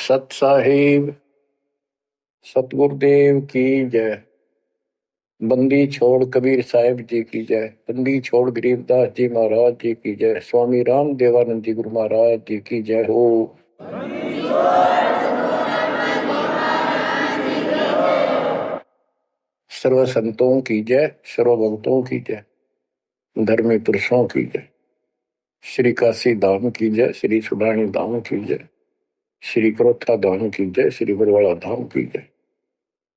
सत साहिब सतगुरुदेव की जय। बंदी छोड़ कबीर साहिब जी की जय। बंदी छोड़ गरीबदास जी महाराज जी की जय। स्वामी राम देवानंद जी गुरु महाराज जी की जय हो। सर्व संतों की जय, सर्व भक्तों की जय, धर्मी पुरुषों की जय। श्री काशी धाम की जय, श्री सुडानी धाम की जय, श्री क्रोथा धाम की जय, श्री बरवाड़ा धाम की जय।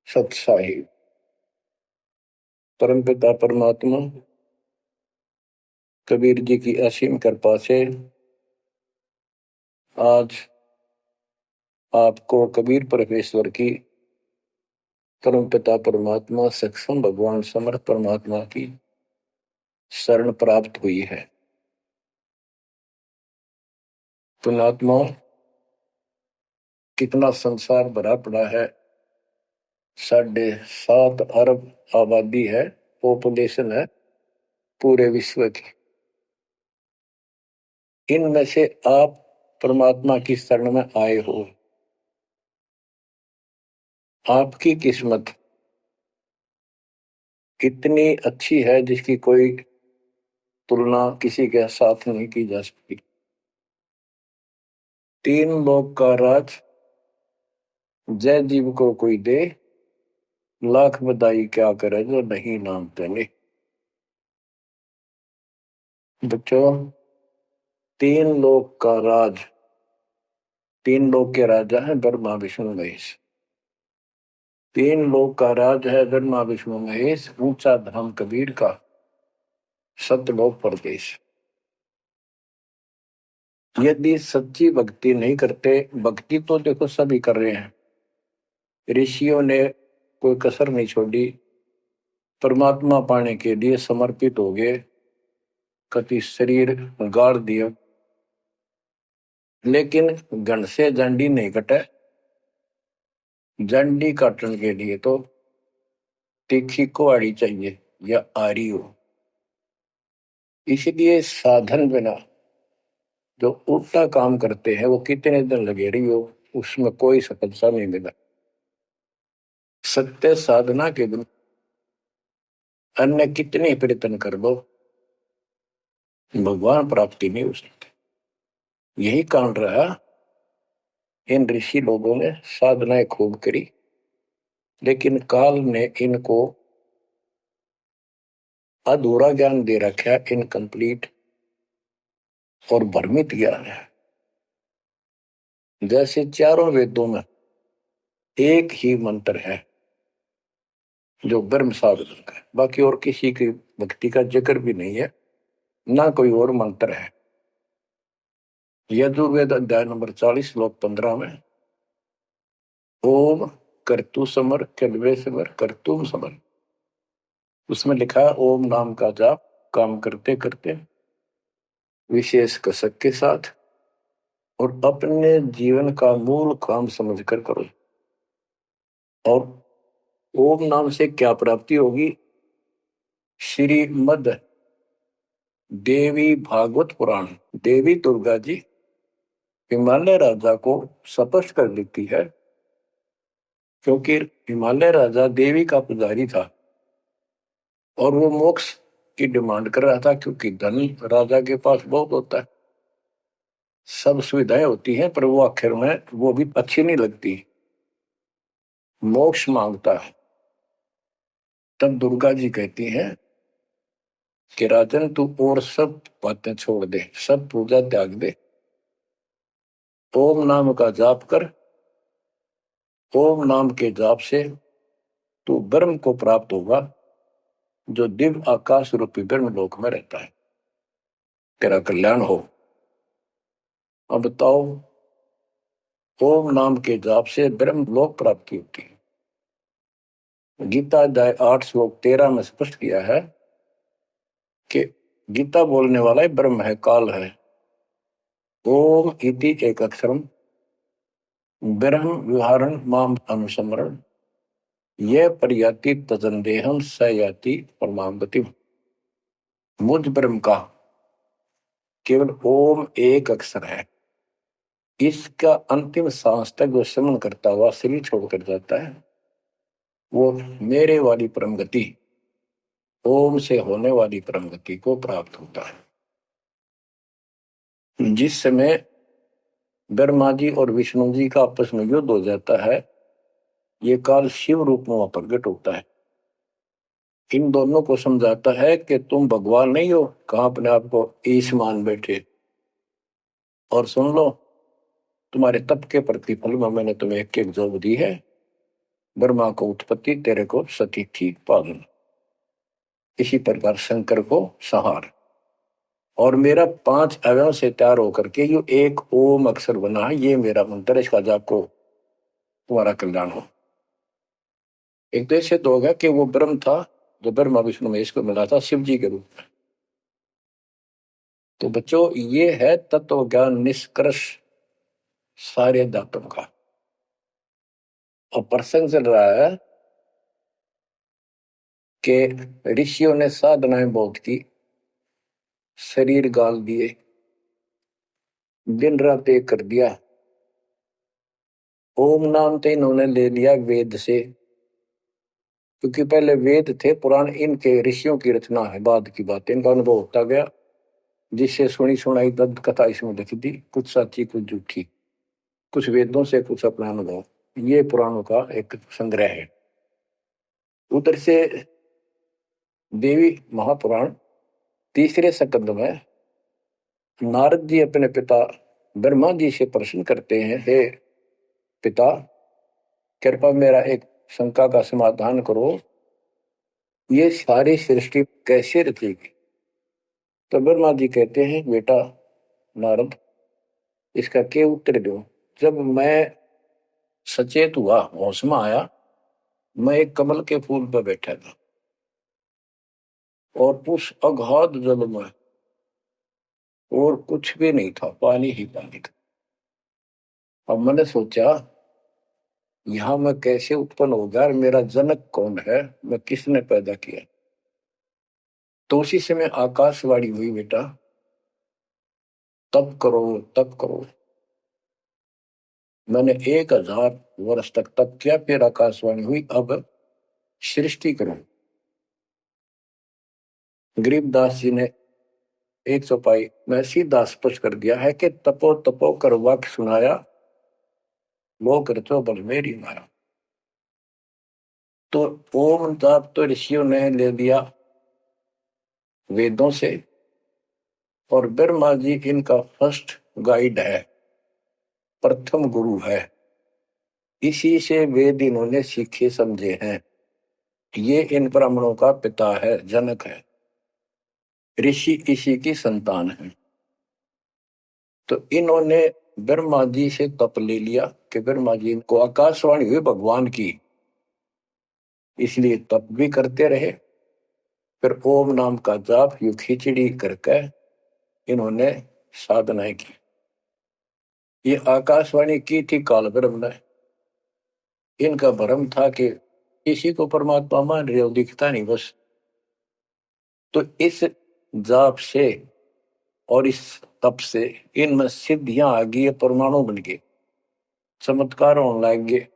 सत साहिब परम पिता परमात्मा कबीर जी की असीम कृपा से आज आपको कबीर परमेश्वर की परम पिता परमात्मा सक्षम भगवान समर्थ परमात्मा की शरण प्राप्त हुई है। पुण्यात्मा, कितना संसार भरा पड़ा है। 7.5 अरब आबादी है, पॉपुलेशन है पूरे विश्व की। इनमें से आप परमात्मा की शरण में आए हो। आपकी किस्मत इतनी अच्छी है जिसकी कोई तुलना किसी के साथ नहीं की जा सकती। 3 लोक का राज जय जीव को कोई दे, लाख बधाई क्या करे जो नहीं नाम तेने। बच्चों, 3 लोक का राज, 3 लोक के राजा है ब्रह्मा विष्णु महेश। 3 लोक का राज है ब्रह्मा विष्णु महेश। ऊंचा धाम कबीर का, सतलोक परदेश। यदि सच्ची भक्ति नहीं करते, भक्ति तो देखो सभी कर रहे हैं, ऋषियों ने कोई कसर नहीं छोड़ी, परमात्मा पाने के लिए समर्पित हो गए, कति शरीर गाड़ दिया, लेकिन घन से जंडी नहीं कटे। जंडी काटने के लिए तो तीखी कुहाड़ी चाहिए या आरी हो। इसलिए साधन बिना जो उल्टा काम करते हैं वो कितने दिन लगे रही हो, उसमें कोई सफलता नहीं मिला। सत्य साधना के दिन अन्य कितने प्रयत्न कर लो, भगवान प्राप्ति नहीं हो सकती। यही कारण रहा, इन ऋषि लोगों ने साधनाएं खूब करी, लेकिन काल ने इनको अधूरा ज्ञान दे रखा, इनकम्प्लीट और भ्रमित ज्ञान है। जैसे चारों वेदों में एक ही मंत्र है जो ब्रह्म साधन का है, बाकी और किसी की भक्ति का जिक्र भी नहीं है, ना कोई और मंत्र है। यजुर्वेद अध्याय नंबर 40 श्लोक 15 में ओम कर्तु समर कल्वे समर कर्तुम समर, उसमें लिखा है ओम नाम का जाप काम करते करते विशेष कसक के साथ और अपने जीवन का मूल काम समझकर करो। और ओम नाम से क्या प्राप्ति होगी? श्रीमद देवी भागवत पुराण, देवी दुर्गा जी हिमालय राजा को स्पष्ट कर देती है, क्योंकि हिमालय राजा देवी का पुजारी था और वो मोक्ष की डिमांड कर रहा था, क्योंकि धन राजा के पास बहुत होता है, सब सुविधाएं होती हैं, पर वो आखिर में वो भी अच्छी नहीं लगती, मोक्ष मांगता है। तब दुर्गा जी कहती हैं कि राजन तू और सब बातें छोड़ दे, सब पूजा त्याग दे, ओम नाम का जाप कर। ओम नाम के जाप से तू ब्रह्म को प्राप्त होगा, जो दिव्य आकाश रूपी ब्रह्म लोक में रहता है। तेरा कल्याण हो। अब बताओ, ओम नाम के जाप से ब्रह्म लोक प्राप्ति होती है। गीता अध्याय 8 श्लोक 13 में स्पष्ट किया है कि गीता बोलने वाला ही ब्रह्म है, काल है। ओम इति एक अक्षरम ब्रह्म विहारण माम अनुसमरण ये पर्याति तजंदेहम स याति परमाम गति। मुझ ब्रह्म का केवल ओम एक अक्षर है, इसका अंतिम सांस तक जो श्रवण करता हुआ शरीर छोड़कर जाता है, वो मेरे वाली परम गति, ओम से होने वाली परम गति को प्राप्त होता है। जिस समय ब्रह्मा जी और विष्णु जी का आपस में युद्ध हो जाता है, ये काल शिव रूप में वहां प्रकट होता है। इन दोनों को समझाता है कि तुम भगवान नहीं हो, कहां अपने आप को ईश मान बैठे, और सुन लो, तुम्हारे तप के प्रतिफल में मैंने तुम्हें एक एक जोग दी है। ब्रह्मा को उत्पत्ति, तेरे को सती थी पालन। इसी प्रकार शंकर को संहार, और मेरा 5 अवयव से तैयार होकर के जो एक ओम अक्षर बना है, ये मेरा मंत्र है, इसका जाप को तुम्हारा कल्याण हो। एक तो ऐसे तो होगा कि वो ब्रह्म था जो ब्रह्मा विष्णु महेश को मिला था शिव जी के रूप में। तो बच्चों, ये है तत्व ज्ञान निष्कर्ष सारे दातों का। और प्रसंग चल रहा है कि ऋषियों ने साधनाएं बहुत की, शरीर गाल दिए, दिन रात एक कर दिया। ओम नाम तो इन्होंने ले लिया वेद से, क्योंकि पहले वेद थे पुराण, इनके ऋषियों की रचना है, बाद की बात, इनका अनुभव होता गया, जिससे सुनी सुनाई दंत कथा इसमें लिखी थी, कुछ सच्ची कुछ झूठी, कुछ वेदों से कुछ अपना अनुभव। ये पुराणों का एक संग्रह है। उधर से देवी महापुराण तीसरे स्कंद में नारद जी अपने पिता ब्रह्मा जी से प्रश्न करते हैं, हे पिता, कृपा मेरा एक शंका का समाधान करो, ये सारी सृष्टि कैसे रचेगी। तो ब्रह्मा जी कहते हैं, बेटा नारद, इसका क्या उत्तर दूं। जब मैं सचेत हुआ, होश में आया, मैं एक कमल के फूल पर बैठा था, और उस अगाध जल में और कुछ भी नहीं था, पानी ही पानी था। अब मैंने सोचा, यहां मैं कैसे उत्पन्न हो गया, मेरा जनक कौन है, मैं किसने पैदा किया। तो उसी समय आकाशवाणी हुई, बेटा तप करो तप करो। मैंने 1000 वर्ष तक तप किया, फिर आकाशवाणी हुई, अब सृष्टि करो। गरीबदास जी ने एक चौपाई में सीधा स्पष्ट कर दिया है कि तपो तपो कर वाक्य सुनाया, वो करतो बल मेरी माया। तो ओम जाप तो ऋषियों ने ले लिया वेदों से, और ब्रह्मा जी इनका फर्स्ट गाइड है, प्रथम गुरु है। इसी से वेद इन्होंने सीखे समझे हैं। ये इन ब्राह्मणों का पिता है, जनक है, ऋषि इसी की संतान है। तो इन्होंने ब्रह्मा जी से तप ले लिया कि ब्रह्मा जी को आकाशवाणी हुई भगवान की, इसलिए तप भी करते रहे। फिर ओम नाम का जाप यू खिचड़ी करके इन्होंने साधनाएं की। ये आकाशवाणी की थी काल ब्रह्म ने। इनका भ्रम था कि किसी को परमात्मा मान रहे हो, दिखता नहीं बस। तो इस जाप से और इस तप से इनमें सिद्धियां आ गई, परमाणु बन गए, चमत्कार होने लग गए।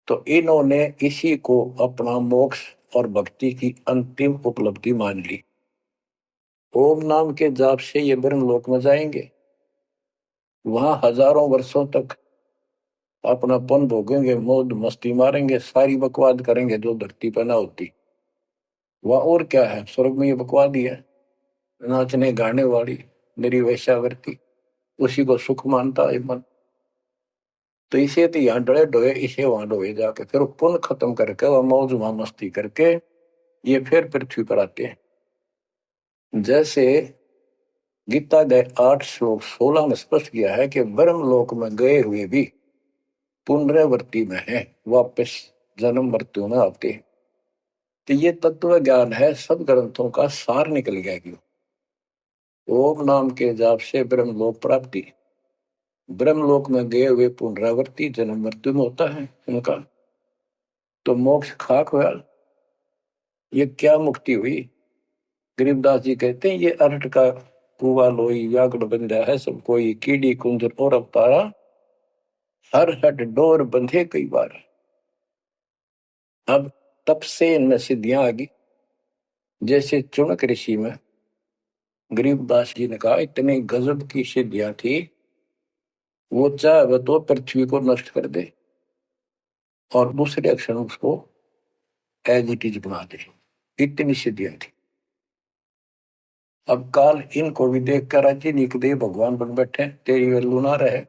तो इन्होंने इसी को अपना मोक्ष और भक्ति की अंतिम उपलब्धि मान ली। ओम नाम के जाप से ये ब्रह्म लोक में जाएंगे, वहां हजारों वर्षों तक अपनापन भोगेंगे, मौज मस्ती मारेंगे, सारी बकवाद करेंगे जो धरती पर ना होती। वह और क्या है, स्वर्ग में ये बकवाद ही है, नाचने गाने वाली मेरी वैश्यावृत्ति, उसी को सुख मानता है मन। तो इसे तो यहाँ डरे डोए, इसे वहां डोए जाके, फिर पुण्य खत्म करके वह मौज वहां मस्ती करके ये फिर पृथ्वी पर आते हैं। जैसे गीता गए 8 श्लोक 16 में स्पष्ट किया है कि ब्रह्म लोक में गए हुए भी पुनरावृत्ति में है, वापस जन्म मृत्यु में आते हैं। तो ये तत्व ज्ञान है, सब ग्रंथों का सार निकल गया। क्यों? ओम नाम के जाप से ब्रह्मलोक प्राप्ति, ब्रह्मलोक में गए हुए पुनरावृत्ति जन्म मृत्यु में होता है उनका। तो मोक्ष खाक हुआ, ये क्या मुक्ति हुई। गरीबदास जी कहते हैं, ये अरहट का कुआ लोई व्यागड़ बंधा है सब कोई, कीड़ी कुंजर और अवतारा, हर हट डोर बंधे कई बार। अब तब से इनमें सिद्धियां आ गई। जैसे चुनक ऋषि में गरीबदास जी ने कहा इतनी गजब की सिद्धियां थी, वो चाहे तो पृथ्वी को नष्ट कर दे और दूसरे क्षण उसको एज इट इज बना दे, इतनी सिद्धियां थी। अब काल इनको भी देख कर राजी निकदेव भगवान बन बैठे, तेरी वैल्यू ना रहे।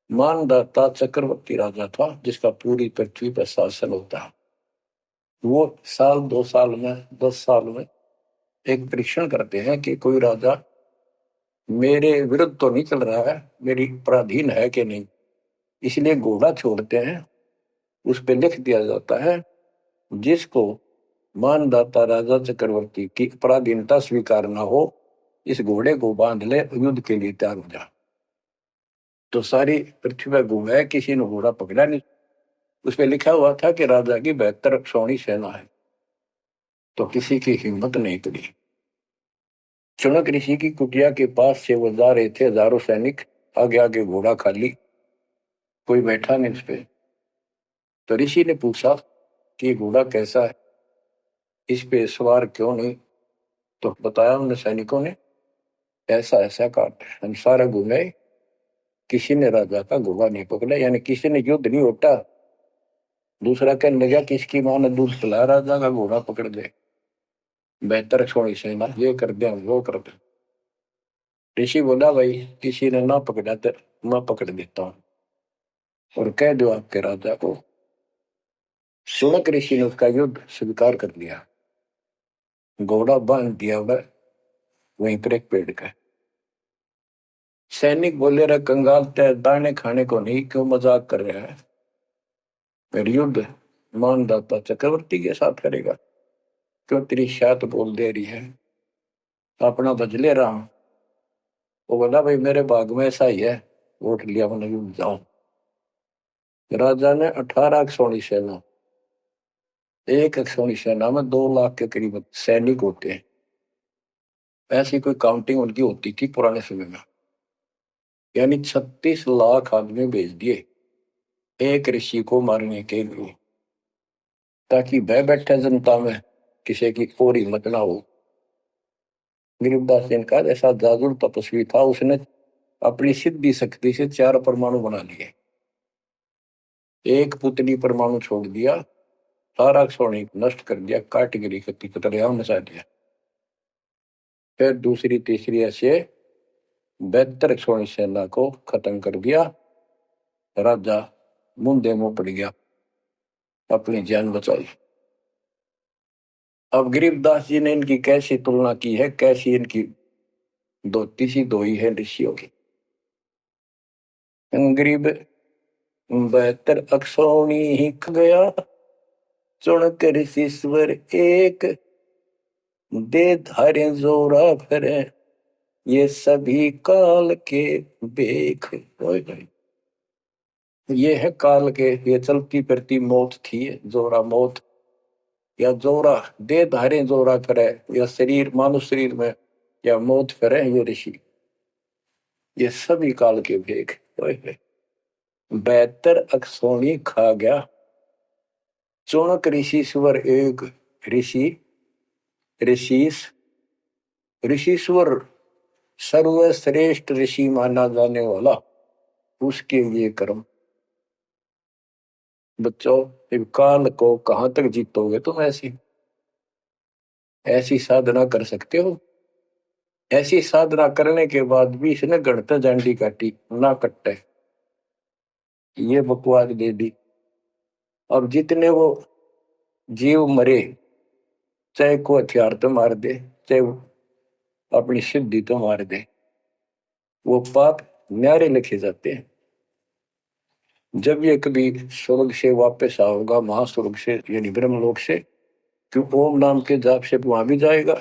मानदाता चक्रवर्ती राजा था जिसका पूरी पृथ्वी पर शासन होता है। वो साल 2 साल में 10 साल में एक परीक्षण करते हैं कि कोई राजा मेरे विरुद्ध तो नहीं चल रहा है, मेरी पराधीन है कि नहीं। इसलिए घोड़ा छोड़ते हैं, उस पर लिख दिया जाता है जिसको मानदाता राजा चक्रवर्ती की पराधीनता स्वीकार न हो, इस घोड़े को बांध ले, युद्ध के लिए तैयार हो जा। तो सारी पृथ्वी पर घूमे, किसी ने घोड़ा पकड़ा नहीं। उस पर लिखा हुआ था कि राजा की 72 सौणी सेना है, तो किसी की हिम्मत नहीं करी। चुनक ऋषि की कुटिया के पास से वो जा रहे थे, हजारों सैनिक, आगे आगे घोड़ा खाली, कोई बैठा नहीं उस पे। तो ऋषि ने पूछा कि घोड़ा कैसा है, इस पे सवार क्यों नहीं। तो बताया उन सैनिकों ने, ऐसा ऐसा काट हम सारा घूमे, किसी ने राजा का घोड़ा नहीं पकड़ा, यानी किसी ने युद्ध नहीं उठा। दूसरा कहने लगा किसकी मां ने दूध पिलाया, राजा का घोड़ा पकड़ दे, बेहतर छोड़ी सेना, ये कर दे वो कर दे। ऋषि बोला भाई किसी ने ना पकड़ा तो मैं पकड़ देता हूं और कह दो आपके राजा को। सुनक ऋषि ने उसका युद्ध स्वीकार कर लिया, घोड़ा बांध दिया वहीं पर एक पेड़ का। सैनिक बोले रहे कंगाल तय दाने खाने को नहीं, क्यों मजाक कर रहा है, फिर युद्ध मानदाता चक्रवर्ती के साथ करेगा, क्यों तेरी शायद बोल दे रही है, अपना बज ले रहा हूं। वो बोला भाई मेरे भाग में ऐसा ही है, वोट लिया मैंने युद्ध जाऊं। राजा ने 18 सोनी सेना, एक सोनी सेना में 2 लाख के करीब सैनिक होते हैं, ऐसी कोई काउंटिंग उनकी होती थी पुराने समय में। यानी 36 लाख आदमी भेज दिए एक ऋषि को मारने के लिए, ताकि भय बैठे जनता में किसी की और हिम्मत ना हो। गरीबदास जी का ऐसा जादू तपस्वी था, उसने अपनी सिद्धि शक्ति से 4 परमाणु बना लिए, एक पुतली परमाणु छोड़ दिया, सारा सोने नष्ट कर दिया, काट गिरी कतरिया मचा दिया। फिर दूसरी तीसरी ऐसे 72 सोनी सेना को खत्म कर दिया। राजा मुंदे मुंह पड़ गया, अपनी जान बचाई। अब गरीबदास जी ने इनकी कैसी तुलना की है, कैसी इनकी दोती सी दोई है ऋषियों की। गरीब 72 अक्षौणी ही गया, चुनक ऋषिश्वर एक, दे धारे जोरा फिरे, ये सभी काल के बेख। ये है काल के, ये चलती फिरती मौत थी, जोरा मौत, या जोरा दे धारे जोरा फिरे, या शरीर मानव शरीर में या मौत फिरे, ये ऋषि, ये सभी काल के भेख। 72 अक्षौणी खा गया, चुनक ऋषिश्वर एक, ऋषि ऋषिस ऋषिश्वर सर्वश्रेष्ठ ऋषि माना जाने वाला, उसके ये कर्म। बच्चों काल को कहां तक जीतोगे तुम, ऐसी ऐसी साधना कर सकते हो। ऐसी साधना करने के बाद भी इसने गणत जांडी काटी ना कट्टे, ये बकवास दे दी। अब जितने वो जीव मरे, चाहे को हथियार तो मार दे, चाहे अपनी सिद्धि तो मार दे, वो पाप न्यारे लिखे जाते हैं। जब ये कभी स्वर्ग से वापस आओगा, महास्वर्ग से यानी ब्रह्मलोक से, क्यों ओम नाम के जाप से वहां भी जाएगा।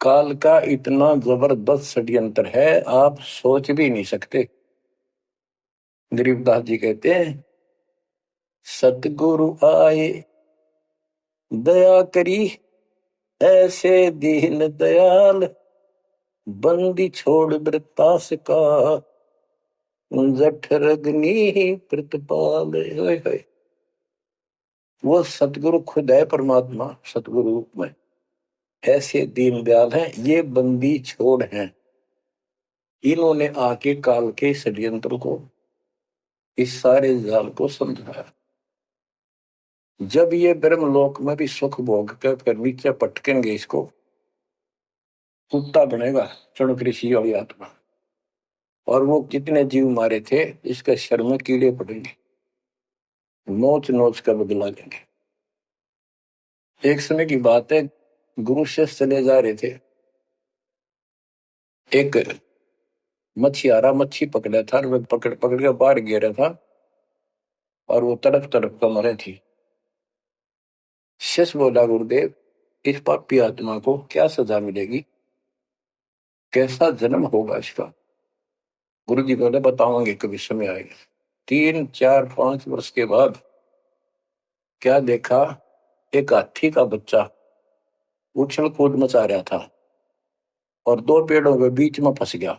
काल का इतना जबरदस्त षड्यंत्र है, आप सोच भी नहीं सकते। गरीबदास जी कहते हैं सतगुरु आए दया करी, ऐसे दीन दयाल, बंदी छोड़ वृतास का, जठरग्नि प्रतिपाल। वो सतगुरु खुद है, परमात्मा सतगुरु रूप में ऐसे दीनदयाल हैं। ये बंदी छोड़ हैं, इन्होंने आके काल के षड्यंत्र को, इस सारे जाल को समझाया। जब ये ब्रह्मलोक में भी सुख भोग कर फिर नीचे पटकेंगे, इसको कुत्ता बनेगा चढ़ ऋषि वाली आत्मा। और वो कितने जीव मारे थे, इसके शर में कीड़े पड़ेंगे, नोच नोच कर बदला लेंगे। एक समय की बात है, गुरु शिष्य चले जा रहे थे, एक मछियारा मच्छी पकड़ा था, वो पकड़ पकड़ के बाहर गिरा था और वो तड़प तड़प कर मरे थी। शिष्य बोला, गुरुदेव इस पापी आत्मा को क्या सजा मिलेगी, कैसा जन्म होगा इसका? गुरु जी बोले, बताओगे कभी समय आएगा। 3, 4, 5 वर्ष के बाद क्या देखा, एक हाथी का बच्चा उछल कूद मचा रहा था और 2 पेड़ों के बीच में फंस गया।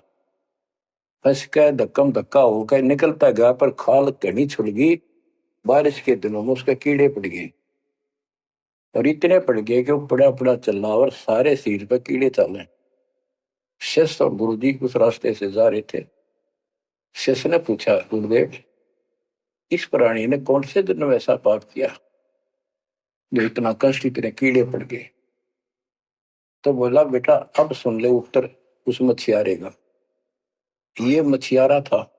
फंस के धक्कम धक्का होकर निकलता गया, पर खाल घनी छुड़ गई। बारिश के दिनों में उसके कीड़े पड़ गए और इतने पड़ गए कि वो पड़ा पड़ा चल रहा और सारे सिर पर कीड़े चले। शिष्य और गुरु जी उस रास्ते से जा रहे थे। शिष्य ने पूछा, गुरुदेव इस प्राणी ने कौन से दिन में ऐसा पाप किया जो इतना कष्ट, इतने कीड़े पड़ गए? तो बोला, बेटा अब सुन ले उत्तर उस मछियारे का। ये मछियारा था,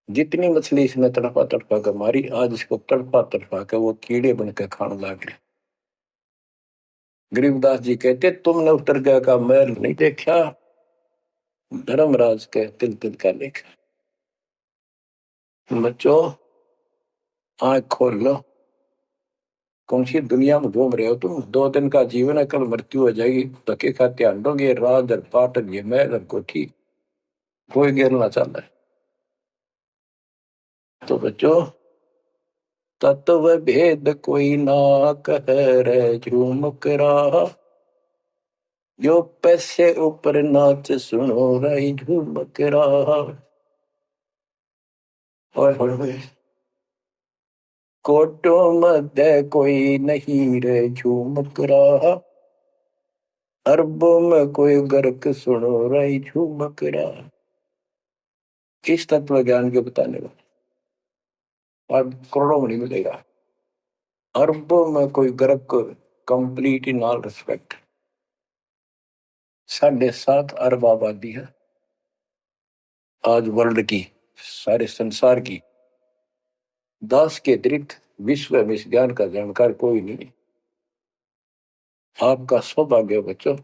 जितनी मछली इसने तड़पा तड़पा कर मारी, आज इसको तड़पा तड़पा कर वो कीड़े बनकर खाने लग गए। गरीबदास जी कहते, तुमने उत्तर का महल नहीं देखा, धर्मराज के तिल तिल का लेखा। बच्चों आंख खोल लो, कौन सी दुनिया में घूम रहे हो तुम? 2 दिन का जीवन है, कल मृत्यु हो जाएगी। धक्के खाते आंडोगे, राज और पाट और ये महल और कोठी, कोई गिरना चाहता है। तो बच्चों तत्व भेद कोई ना कह रहे झूमक रहा, जो पैसे ऊपर नाच सुनो रही झूमक रहा। और कोटो मध्य कोई नहीं रे झूमक रहा, अरबों में कोई गर्क सुनो रही झूमक रहा। किस तत्व ज्ञान के बताने वाला, और करोड़ों में नहीं मिलेगा। अरबों में कोई गर्क, कंप्लीट इन ऑल रिस्पेक्ट। 7.5 अरब आबादी है आज वर्ल्ड की, सारे संसार की। 10 के अतिरिक्त विश्व में इस ज्ञान का जानकार कोई नहीं। आपका सौभाग्य बच्चों,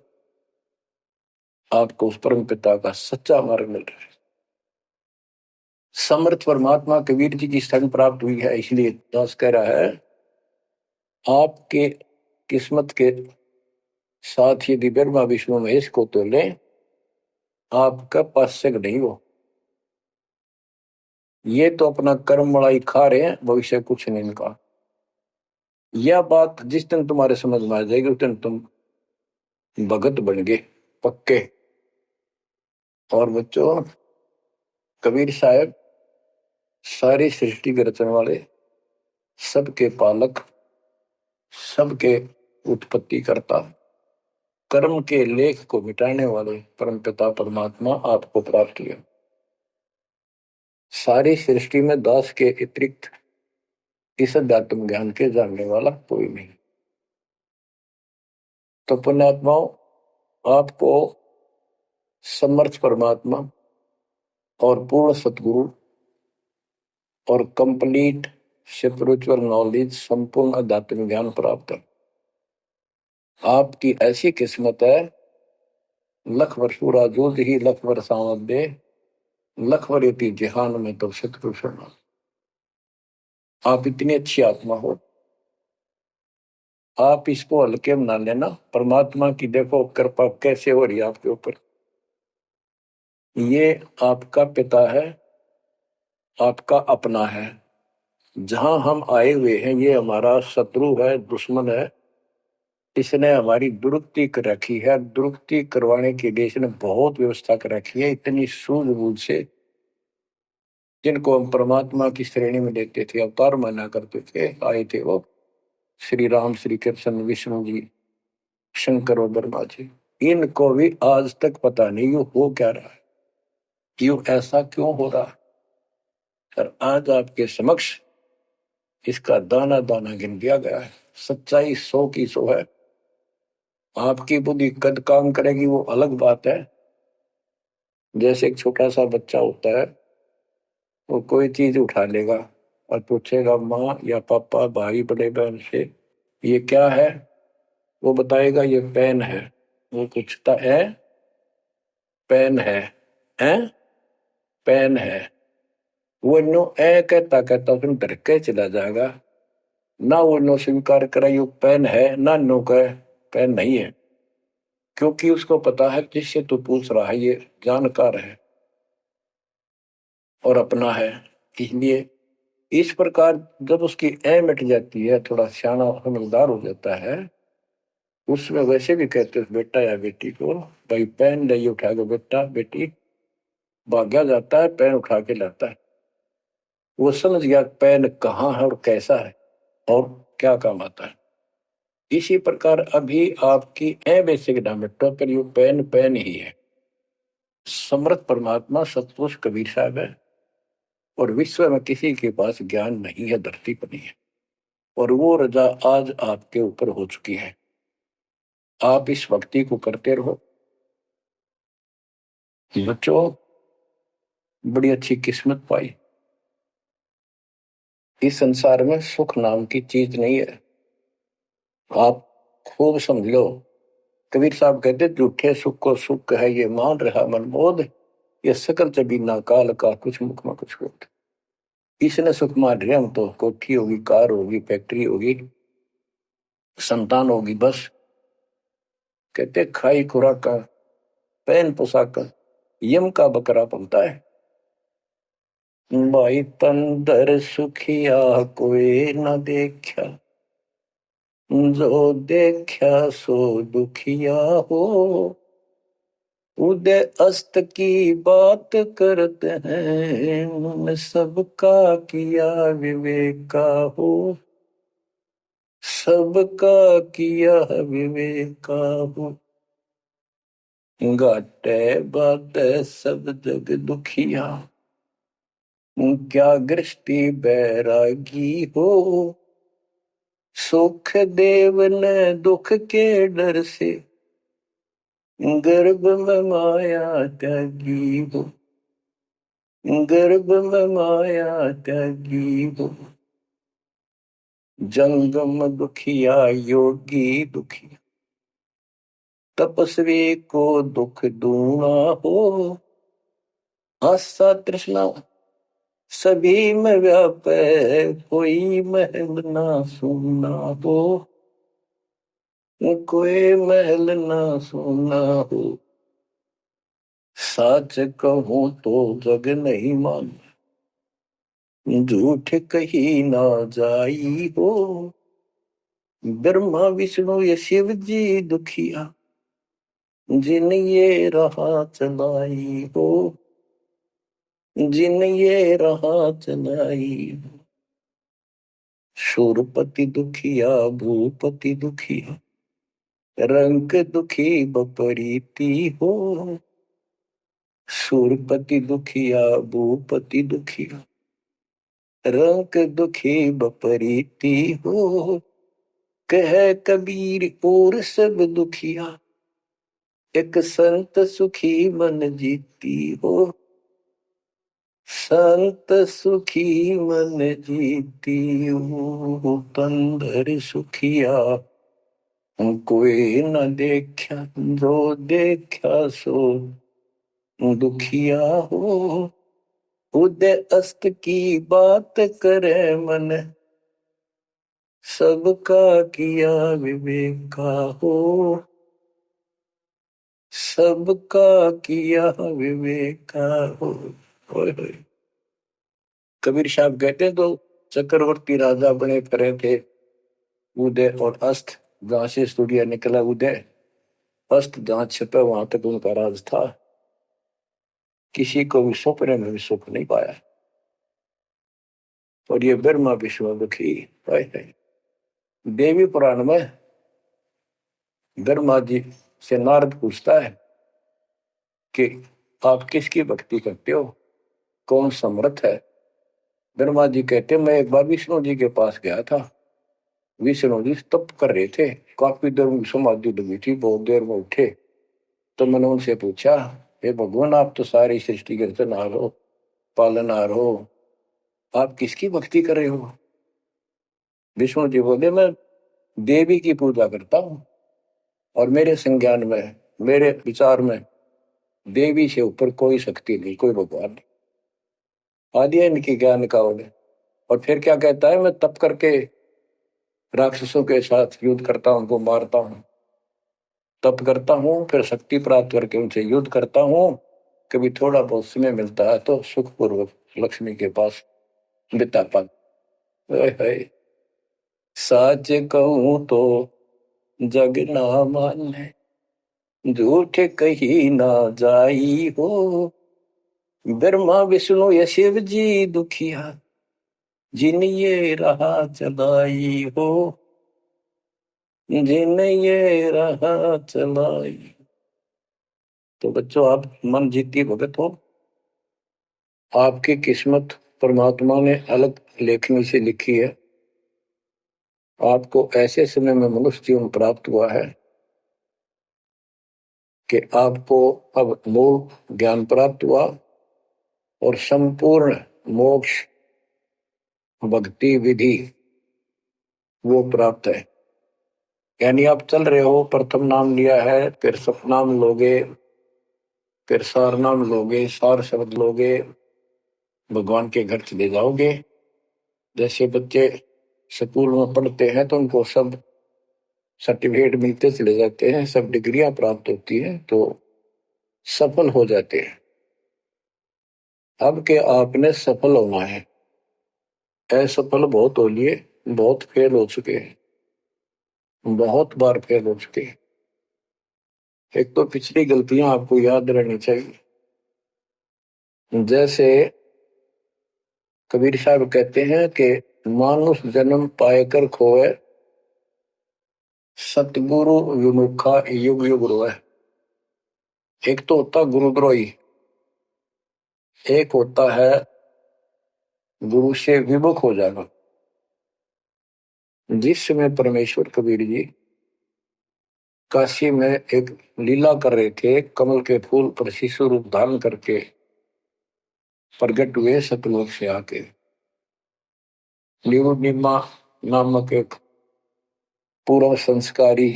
आपको उस परम पिता का सच्चा मार्ग मिल रहा है। समर्थ परमात्मा कबीर जी की शरण प्राप्त हुई है, इसलिए दास कह रहा है, आपके किस्मत के साथ यदि ब्रह्मा विष्णु महेश को तो ले, आपका पास्यक नहीं हो। ये तो अपना कर्म मलाई खा रहे हैं, भविष्य कुछ नहीं इनका। यह बात जिस दिन तुम्हारे समझ में आ जाएगी, उस दिन तुम भगत बन गए पक्के। और बच्चों कबीर साहब सारी सृष्टि के रचने वाले, सबके पालक, सबके उत्पत्ति करता, कर्म के लेख को मिटाने वाले परमपिता परमात्मा आपको प्राप्त हुए। सारी सृष्टि में दास के अतिरिक्त इस अध्यात्म ज्ञान के जानने वाला कोई नहीं। तो पुण्यात्माओं, आपको समर्थ परमात्मा और पूर्ण सतगुरु और कंप्लीट स्पिरिचुअल नॉलेज, संपूर्ण अध्यात्म ज्ञान प्राप्त है। आपकी ऐसी किस्मत है, लख वर्षूरा जो ही लख वर्षावत दे, लख वरेती जिहान में तो सतगुरु शरण। आप इतनी अच्छी आत्मा हो, आप इसको हल्के में ना लेना। परमात्मा की देखो कृपा कैसे हो रही है आपके ऊपर। ये आपका पिता है, आपका अपना है। जहां हम आए हुए हैं ये हमारा शत्रु है, दुश्मन है। इसने हमारी दुरुक्ति कर रखी है। दुरुक्ति करवाने के लिए इसने बहुत व्यवस्था कर रखी है, इतनी सूझबूझ से। जिनको हम परमात्मा की श्रेणी में लेते थे, अवतार माना करते थे, आए थे वो श्री राम, श्री कृष्ण, विष्णु जी, शंकर और ब्रह्मा जी। इनको भी आज तक पता नहीं ये हो क्या रहा है, क्यों ऐसा क्यों हो रहा है। और आज आपके समक्ष इसका दाना दाना गिन दिया गया है। सच्चाई 100 की 100 है। आपकी बुद्धि कद काम करेगी वो अलग बात है। जैसे एक छोटा सा बच्चा होता है, वो कोई चीज उठा लेगा और पूछेगा माँ या पापा, भाई, बड़े बहन से ये क्या है, वो बताएगा ये पेन है। वो पूछता है पेन है पेन है। वो नो ए कहता कहता उसमें डर के चला जाएगा। ना वो नो स्वीकार करे ये पेन है, ना नो कहे पेन नहीं है, क्योंकि उसको पता है जिससे तू पूछ रहा है ये जानकार है और अपना है। इसलिए इस प्रकार जब उसकी ए मिट जाती है, थोड़ा सियाना समझदार हो जाता है, उसमें वैसे भी कहते हैं बेटा या बेटी को, भाई पेन नहीं उठा के बेटा बेटी, भाग्या जाता है पेन उठा के लाता है। वो समझ गया पेन कहाँ है और कैसा है और क्या काम आता है। इसी प्रकार अभी आपकी ए बेसिक ना मिटो, पर ये पेन पेन ही है। समर्थ परमात्मा सतपुरुष कबीर साहब है, और विश्व में किसी के पास ज्ञान नहीं है, धरती पर नहीं है। और वो रजा आज आपके ऊपर हो चुकी है। आप इस भक्ति को करते रहो बच्चों। बड़ी अच्छी किस्मत पाई। इस संसार में सुख नाम की चीज नहीं है, आप खूब समझ लो। कबीर साहब कहते झूठे सुख को सुख है ये मान रहा मनमोद, ये सकल जबीना काल का कुछ मुख में कुछ बोध। इसने सुख मान रहे हम तो, कोठी होगी, कार होगी, फैक्ट्री होगी, संतान होगी, बस। कहते खाई खुराक का, पहन पोशाक का, यम का बकरा पलता है। भाई तंदर सुखिया कोई न देखा, जो देखा सो दुखिया हो। उदय अस्त की बात करते हैं, मन सबका किया विवेका हो। सबका किया विवेका हो। घाटे बाटे सब जग दुखिया, क्या गृष्टि बैरागी हो। सुख देव ने दुख के डर से, गर्भ में माया त्यागी हो। गर्भ में माया त्यागी हो। जंगम दुखिया योगी दुखिया, तपस्वी को दुख दूना हो। आशा तृष्णा सभी में व्यापे, कोई महल ना सुना हो। कोई महल ना सुना हो। सच कहूं तो जग नहीं मान, झूठ कही ना जाई हो। ब्रह्मा विष्णु ये शिव जी दुखिया, जिन ये रहा चलाई हो। जिन ये रहा चलाई हो। शूरपति दुखिया भूपति दुखिया, रंग दुखी बपरीति हो। शूरपति दुखिया भूपति दुखिया, रंग दुखी बपरीति हो। कह कबीर और सब दुखिया, एक संत सुखी मन जीती हो। संत सुखी मन जीती हो। तंदर सुखिया कोई न देखा, जो देखा सो दुखिया हो। उदय अस्त की बात करे मन, सबका किया विवेका हो। सबका किया विवेका हो। होय होय। कबीर साहब कहते तो चक्रवर्ती राजा बने फिरे थे, उदय और अस्त। जहां से सूर्य निकला उदय, अस्त जहां छिपे वहां तक उनका राज था। किसी को भी सपने में भी सुख नहीं पाया। और ये ब्रह्मा विष्णु दुखी। देवी पुराण में ब्रह्मा जी से नारद पूछता है कि आप किसकी भक्ति करते हो, कौन समर्थ है। ब्रह्मा जी कहते मैं एक बार विष्णु जी के पास गया था। विष्णु जी तप कर रहे थे, काफी देर में समाधि लगी थी, बहुत देर में उठे। तो मैंने उनसे पूछा, हे भगवान आप तो सारी सृष्टि के रचनहार हो, पालनहार हो, आप किसकी भक्ति कर रहे हो। विष्णु जी बोले मैं देवी की पूजा करता हूँ, और मेरे संज्ञान में, मेरे विचार में देवी से ऊपर कोई शक्ति नहीं, कोई भगवान नहीं। आदि है इनकी ज्ञान का उन्हें। और फिर क्या कहता है, मैं तप करके राक्षसों के साथ युद्ध करता हूं, उनको मारता हूं, तप करता हूं, फिर शक्ति प्राप्त करके उनसे युद्ध करता हूं। कभी थोड़ा बहुत समय मिलता है तो सुखपूर्वक लक्ष्मी के पास बिता पाता। सच कहूं तो जग ना माने, झूठ कही ना जाई हो। ब्रह्मा विष्णु या शिव जी दुखिया, जिन ये रहा चलाई हो, जिन ये रहा चलाई। तो बच्चों आप मन जीती भगत हो। आपकी किस्मत परमात्मा ने अलग लेखनी से लिखी है। आपको ऐसे समय में मनुष्य जीवन प्राप्त हुआ है कि आपको अब मूल ज्ञान प्राप्त हुआ और संपूर्ण मोक्ष भक्ति विधि वो प्राप्त है। यानी आप चल रहे हो, प्रथम नाम लिया है, फिर सतनाम लोगे, फिर सार नाम लोगे, सार शब्द लोगे, भगवान के घर चले जाओगे। जैसे बच्चे स्कूल में पढ़ते हैं तो उनको सब सर्टिफिकेट मिलते चले जाते हैं, सब डिग्रियां प्राप्त होती हैं, तो सफल हो जाते हैं। अब के आपने सफल होना है। असफल बहुत हो लिए, बहुत फेल हो चुके हैं, बहुत बार फेल हो चुके हैं। एक तो पिछली गलतियां आपको याद रहनी चाहिए। जैसे कबीर साहब कहते हैं कि मानुष जन्म पाएकर खोए, सतगुरु विमुखा युग युग रोए। एक तो होता गुरुद्रोही, एक होता है गुरु से विमुख हो जाना। जिस समय परमेश्वर कबीर जी काशी में एक लीला कर रहे थे, कमल के फूल पर शिशु रूप धारण करके प्रगट हुए सतलोक से आके। निमा नामक एक पूर्व संस्कारी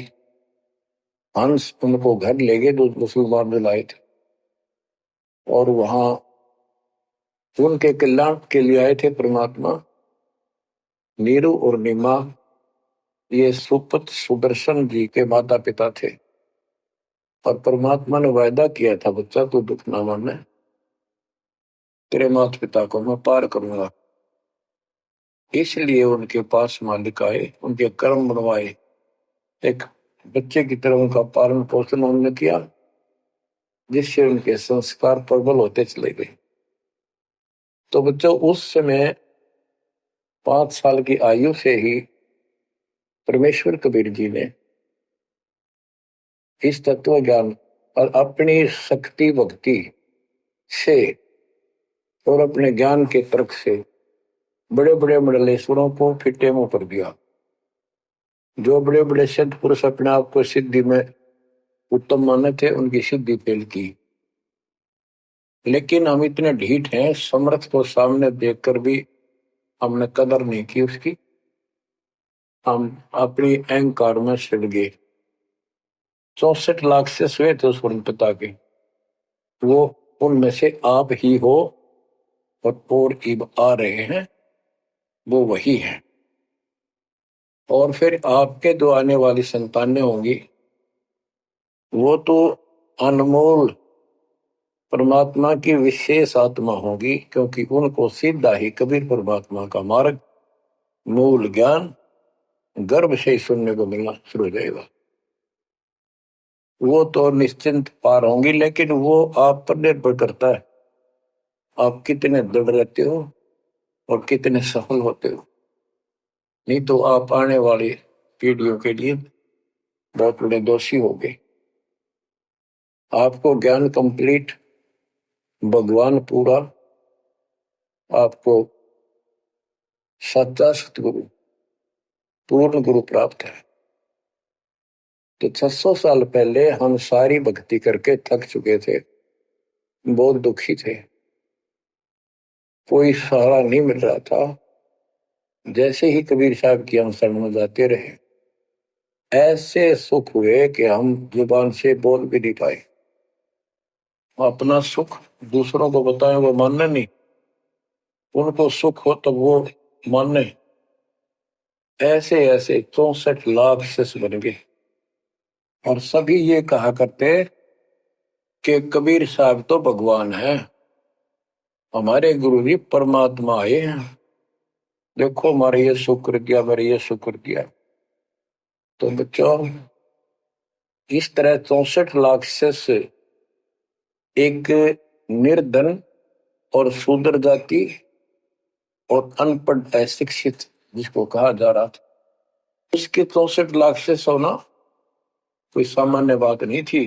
हंस उनको घर ले गए, जो मुसलमान में लाए थे, और वहां उनके कल्याण के लिए आए थे परमात्मा। नीरू और निमा ये सुपत सुदर्शन जी के माता पिता थे, और परमात्मा ने वायदा किया था, बच्चा तू दुख ना माने, तेरे माता पिता को मैं पार करूंगा। इसलिए उनके पास मालिक आए, उनके कर्म बनवाए, एक बच्चे की तरह उनका पालन पोषण उन्होंने किया, जिससे उनके संस्कार प्रबल होते चले गए। तो बच्चों उस समय 5 साल की आयु से ही परमेश्वर कबीर जी ने इस तत्व ज्ञान और अपनी शक्ति भक्ति से और अपने ज्ञान के तर्क से बड़े बड़े मंडलेश्वरों को फिटे मुंह कर दिया। जो बड़े बड़े सिद्ध पुरुष अपने आप को सिद्धि में उत्तम माने थे, उनकी सिद्धि फेल की। लेकिन हम इतने ढीठ हैं, समर्थ को सामने देखकर भी हमने कदर नहीं की उसकी। हम अपनी अहंकार में सड़ गए। 64 लाख से स्वे थे उस पिता के, वो उनमें से आप ही हो, और इब आ रहे हैं, वो वही है। और फिर आपके जो आने वाली संतानें होंगी, वो तो अनमोल परमात्मा की विशेष आत्मा होगी, क्योंकि उनको सीधा ही कबीर परमात्मा का मार्ग, मूल ज्ञान गर्भ से ही सुनने को मिलना शुरू हो जाएगा। वो तो निश्चिंत पार होंगी, लेकिन वो आप पर निर्भर करता है आप कितने दृढ़ रहते हो और कितने सफल होते हो। नहीं तो आप आने वाली पीढ़ियों के लिए बहुत बड़े दोषी हो गए। आपको ज्ञान कंप्लीट, भगवान पूरा, आपको सच्चा सतगुरु, पूर्ण गुरु प्राप्त है। तो 600 साल पहले हम सारी भक्ति करके थक चुके थे, बहुत दुखी थे, कोई सहारा नहीं मिल रहा था। जैसे ही कबीर साहब की हम शरण में जाते रहे, ऐसे सुख हुए कि हम जुबान से बोल भी नहीं पाए। अपना सुख दूसरों को बताएं वो मानने नहीं, उनको सुख हो तब वो माने। ऐसे ऐसे 64 लाख शिष्य बन गए और सभी ये कहा करते कि कबीर साहब तो भगवान है, हमारे गुरु जी परमात्मा आए हैं, देखो हमारे ये शुक्र किया, हमारे ये शुक्र किया। तो बच्चों, इस तरह 64 लाख शिष्य एक निर्धन और शूद्र जाति और अनपढ़ अशिक्षित जिसको कहा जा रहा था, उसके 64 लाख शिष्य होना कोई सामान्य बात नहीं थी।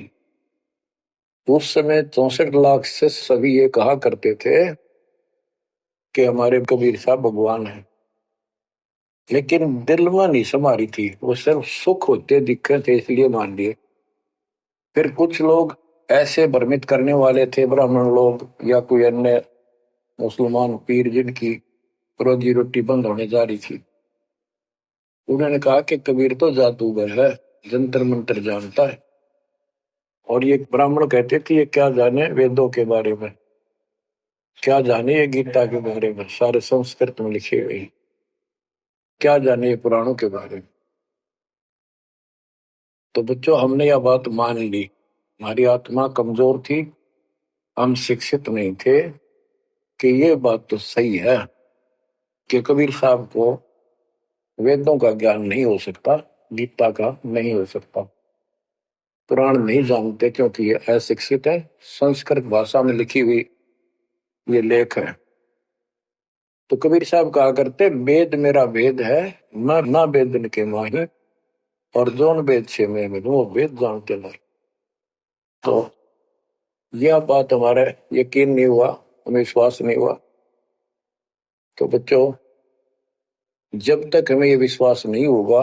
उस समय 64 लाख शिष्य सभी ये कहा करते थे कि हमारे कबीर साहब भगवान है, लेकिन दिल में नहीं समारी थी, वो सिर्फ सुख होते दिक्कत थे इसलिए मान लिए। फिर कुछ लोग ऐसे भ्रमित करने वाले थे, ब्राह्मण लोग या कोई अन्य मुसलमान पीर जिनकी रोजी रोटी बंद होने जा रही थी, उन्होंने कहा कि कबीर तो जादूगर है, जंतर मंत्र जानता है। और ये ब्राह्मण कहते थे ये क्या जाने वेदों के बारे में, क्या जाने ये गीता के बारे में, सारे संस्कृत में लिखे हुए, क्या जाने ये पुराणों के बारे में। तो बच्चों, हमने यह बात मान ली, हमारी आत्मा कमजोर थी, हम शिक्षित नहीं थे कि ये बात तो सही है कि कबीर साहब को वेदों का ज्ञान नहीं हो सकता, गीता का नहीं हो सकता, पुराण नहीं जानते क्योंकि ये अशिक्षित है, संस्कृत भाषा में लिखी हुई ये लेख है। तो कबीर साहब कहा करते वेद मेरा वेद है, मैं ना वेदन के माही, और जोन वेद से मैं मिलूं वो वेद जानते नहीं। तो यह बात हमारे यकीन नहीं हुआ, हमें विश्वास नहीं हुआ। तो बच्चों, जब तक हमें यह विश्वास नहीं होगा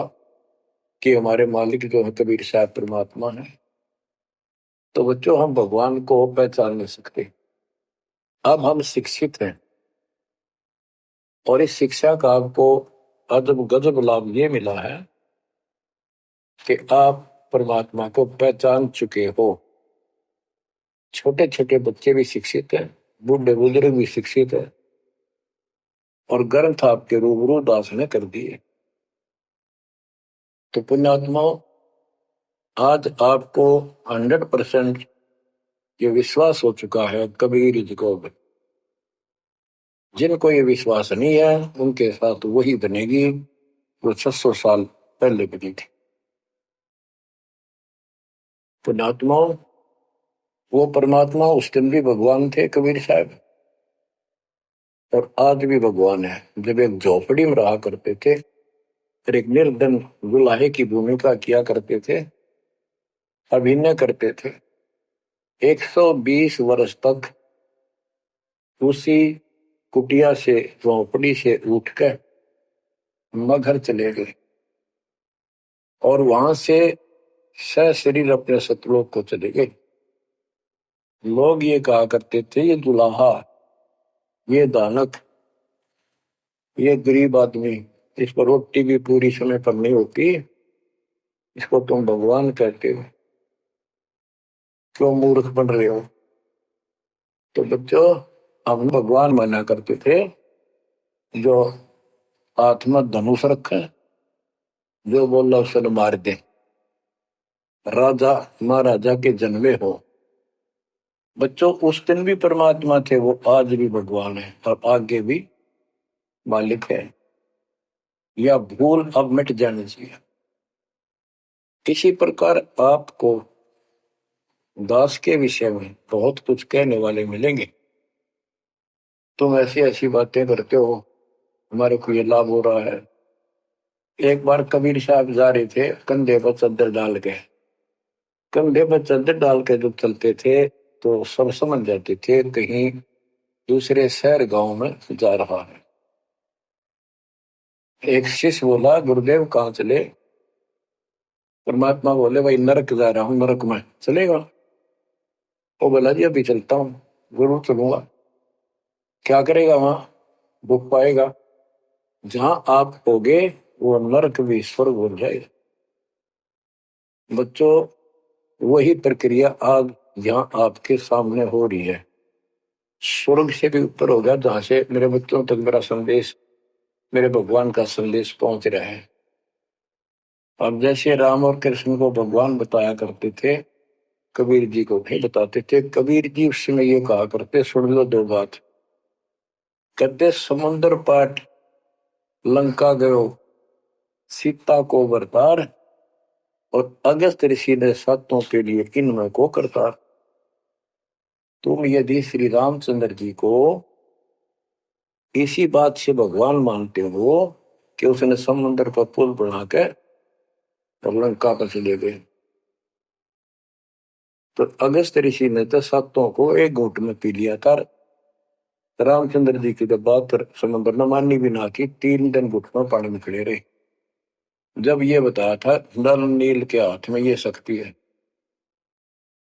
कि हमारे मालिक जो है कबीर साहब परमात्मा है, तो बच्चों हम भगवान को पहचान नहीं सकते। अब हम शिक्षित हैं और इस शिक्षा का आपको अजब गजब लाभ ये मिला है कि आप परमात्मा को पहचान चुके हो। छोटे छोटे बच्चे भी शिक्षित हैं, बूढ़े बुजुर्ग भी शिक्षित है, और ग्रंथ आपके रूबरू दास ने कर दिए। तो पुण्यात्माओं, आज आपको 100% ये विश्वास हो चुका है कबीर जी को। जिनको ये विश्वास नहीं है उनके साथ वही बनेगी जो 600 साल पहले बनी थी। पुण्यात्माओं, वो परमात्मा उस दिन भी भगवान थे कबीर साहब, और आज भी भगवान है। जब एक झोपड़ी में रहा करते थे और एक निर्धन दुल्हे की भूमिका किया करते थे, अभिनय करते थे, 120 वर्ष तक उसी कुटिया से, झोपड़ी से उठकर मगहर चले गए और वहां से सशरीर अपने सतलोक को चले गए। लोग ये कहा करते थे ये दुल्हा, ये दानक, ये गरीब आदमी, इस पर रोटी भी पूरी समय पर नहीं होती, इसको तुम भगवान कहते हो, क्यों मूर्ख बन रहे हो। तो बच्चों, हम भगवान माना करते थे जो हाथ में धनुष रखे, जो बोला उसे मार दे, राजा महाराजा के जन्मे हो। बच्चों, उस दिन भी परमात्मा थे, वो आज भी भगवान है और आगे भी मालिक है। या भूल अब मिट जानी चाहिए। इसी प्रकार आपको दास के विषय में बहुत कुछ कहने वाले मिलेंगे। तुम ऐसी ऐसी बातें करते हो, हमारे को ये लाभ हो रहा है। एक बार कबीर साहब जा रहे थे कंधे पर चादर डाल के, कंधे पर चादर डाल के जब चलते थे तो सब समझ जाते थे कहीं दूसरे शहर गांव में जा रहा है। एक शिष्य बोला, गुरुदेव कहाँ चले? परमात्मा बोले, भाई नरक जा रहा हूं, नरक में चलेगा? वो बोला, जी अभी चलता हूँ, जरूर चलूंगा। क्या करेगा वहां? भूख पाएगा। जहां आप होगे वो नरक भी स्वर्ग हो जाएगा। बच्चों, वही प्रक्रिया आज यहाँ आपके सामने हो रही है। स्वर्ग से भी ऊपर हो गया, जहां से मेरे बच्चों तक मेरा संदेश, मेरे भगवान का संदेश पहुंच रहा है। अब जैसे राम और कृष्ण को भगवान बताया करते थे, कबीर जी को नहीं बताते थे। कबीर जी उस समय ये कहा करते, सुन लो दो बात। कहते, समुद्र पाट लंका गयो, सीता को बरतार, और अगस्त ऋषि ने सातों के लिए इनमें को करतार। तुम यदि श्री रामचंद्र जी को इसी बात से भगवान मानते हो कि उसने समुद्र पर पुल बना के और लंका पर चले गए, तो अगस्त ऋषि ने तो सातों को एक घूंट में पी लिया था। रामचंद्र जी की जब बात समुद्र ने माननी भी ना की, 3 दिन घुटनों पानी में खड़े रहे। जब ये बताया था नल नील के हाथ में ये शक्ति है,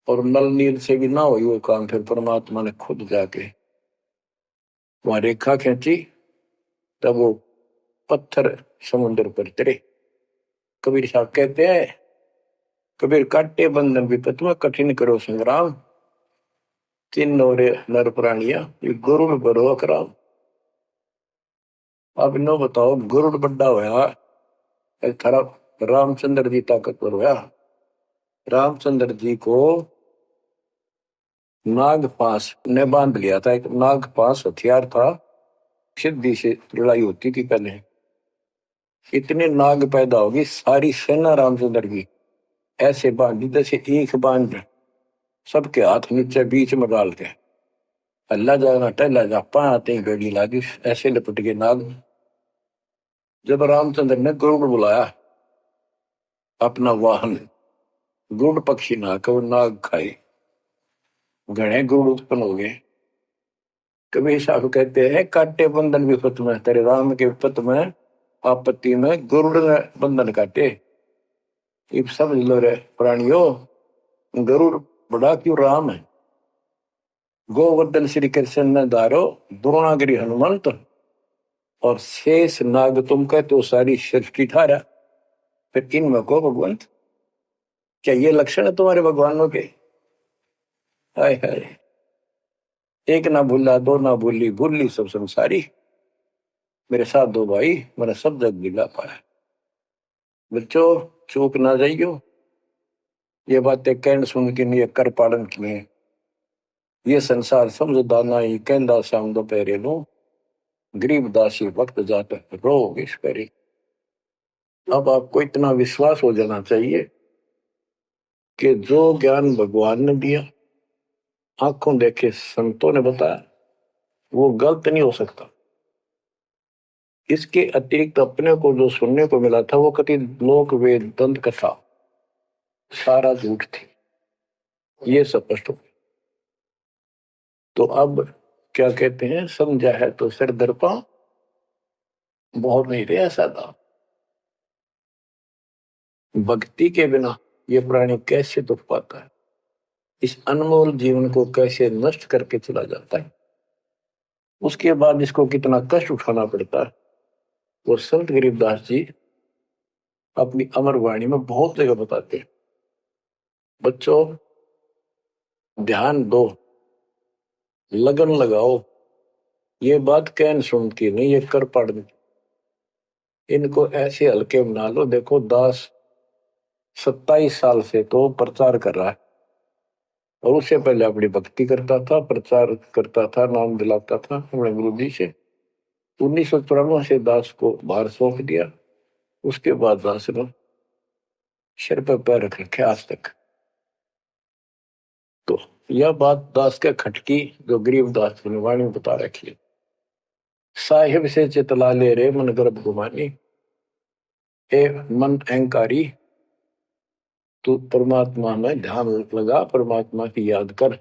और नल नील से भी ना हुई वो काम, फिर परमात्मा ने खुद जाके वहां रेखा खींची, तब वो पत्थर समुद्र पर गिरे। कबीर साहब कहते हैं, कबीर काटे बंधन विपत में कठिन करो संग्राम, तीन नौरे नर प्राणिया ये गरुड़ बड़ो अकराम। अब इनो बताओ, गरुड़ बड्डा होया, थारा रामचंद्र जी ताकतवर होया। रामचंद्र जी को नागपाश ने बांध लिया था। एक नागपाश हथियार था, सिद्धि से लड़ाई होती थी पहले। इतने नाग पैदा होगी, सारी सेना रामचंद्र की ऐसे बांधी जैसे एक बांध, सबके हाथ नीचे बीच में डाल के अल्लाह जाना टहला जा पाते ही बेड़ी लागी, ऐसे लपट के नाग। जब रामचंद्र ने गरुड़ बुलाया अपना वाहन, गरुड़ पक्षी ना को नाग खाए, घने गरुड़ उत्पन्न हो गए। कबीर साहब कहते हैं, काटे बंधन विपत में, तेरे राम के विपत में आपत्ति में गरुड़ ने बंधन काटे। इब समझ लो रे प्राणियों, गरुड़ बड़ा क्यों राम है। गोवर्धन श्री कृष्ण ने धारो, द्रोणागिरी हनुमंत, और शेष नाग तुम कहते हो सारी सृष्टि थारा, फिर इनमें को भगवंत। क्या ये लक्षण है तुम्हारे भगवानों के? हाय हाय, एक ना भूला दो ना भूली, भूली सब संसारी, मेरे साथ दो भाई मैंने सब जग दिला पाया। बच्चों, चूक ना जाइयो, ये बातें कहन सुन के नहीं कर पालन किए। ये संसार समझदाना ही कहंदा शाम दोपहरे नो, गरीब दासी वक्त जाता रोग इस परे। अब आपको इतना विश्वास हो जाना चाहिए कि जो ज्ञान भगवान ने दिया, आंखों देखे संतों ने बताया, वो गलत नहीं हो सकता। इसके अतिरिक्त अपने को जो सुनने को मिला था वो कति लोक वेद दंत कथा सारा झूठ थी, ये स्पष्ट हो। तो अब क्या कहते हैं, समझा है तो सिर दर्पा, बहुत नहीं रहे सादा। भक्ति के बिना ये प्राणी कैसे दुख पाता है, इस अनमोल जीवन को कैसे नष्ट करके चला जाता है, उसके बाद इसको कितना कष्ट उठाना पड़ता है। वो संत गरीबदास जी अपनी अमर वाणी में बहुत जगह बताते हैं। बच्चों, ध्यान दो, लगन लगाओ, ये बात कहन सुन की नहीं, ये कर पढ़। इनको ऐसे हल्के बना लो। देखो, दास 27 साल से तो प्रचार कर रहा है, और उससे पहले अपनी भक्ति करता था, प्रचार करता था, नाम दिलाता था अपने गुरु जी से। 1994 से दास को बाहर सौंप दिया। उसके बाद दास ने सिर पर पैर रख रखे आज तक। तो यह बात दास के खटकी जो गरीब दास की वाणी बता रखी। साहिब से चितला ले रे मन गर्भ गुमानी, ए मन अहंकारी तू परमात्मा में ध्यान लगा, परमात्मा की याद कर।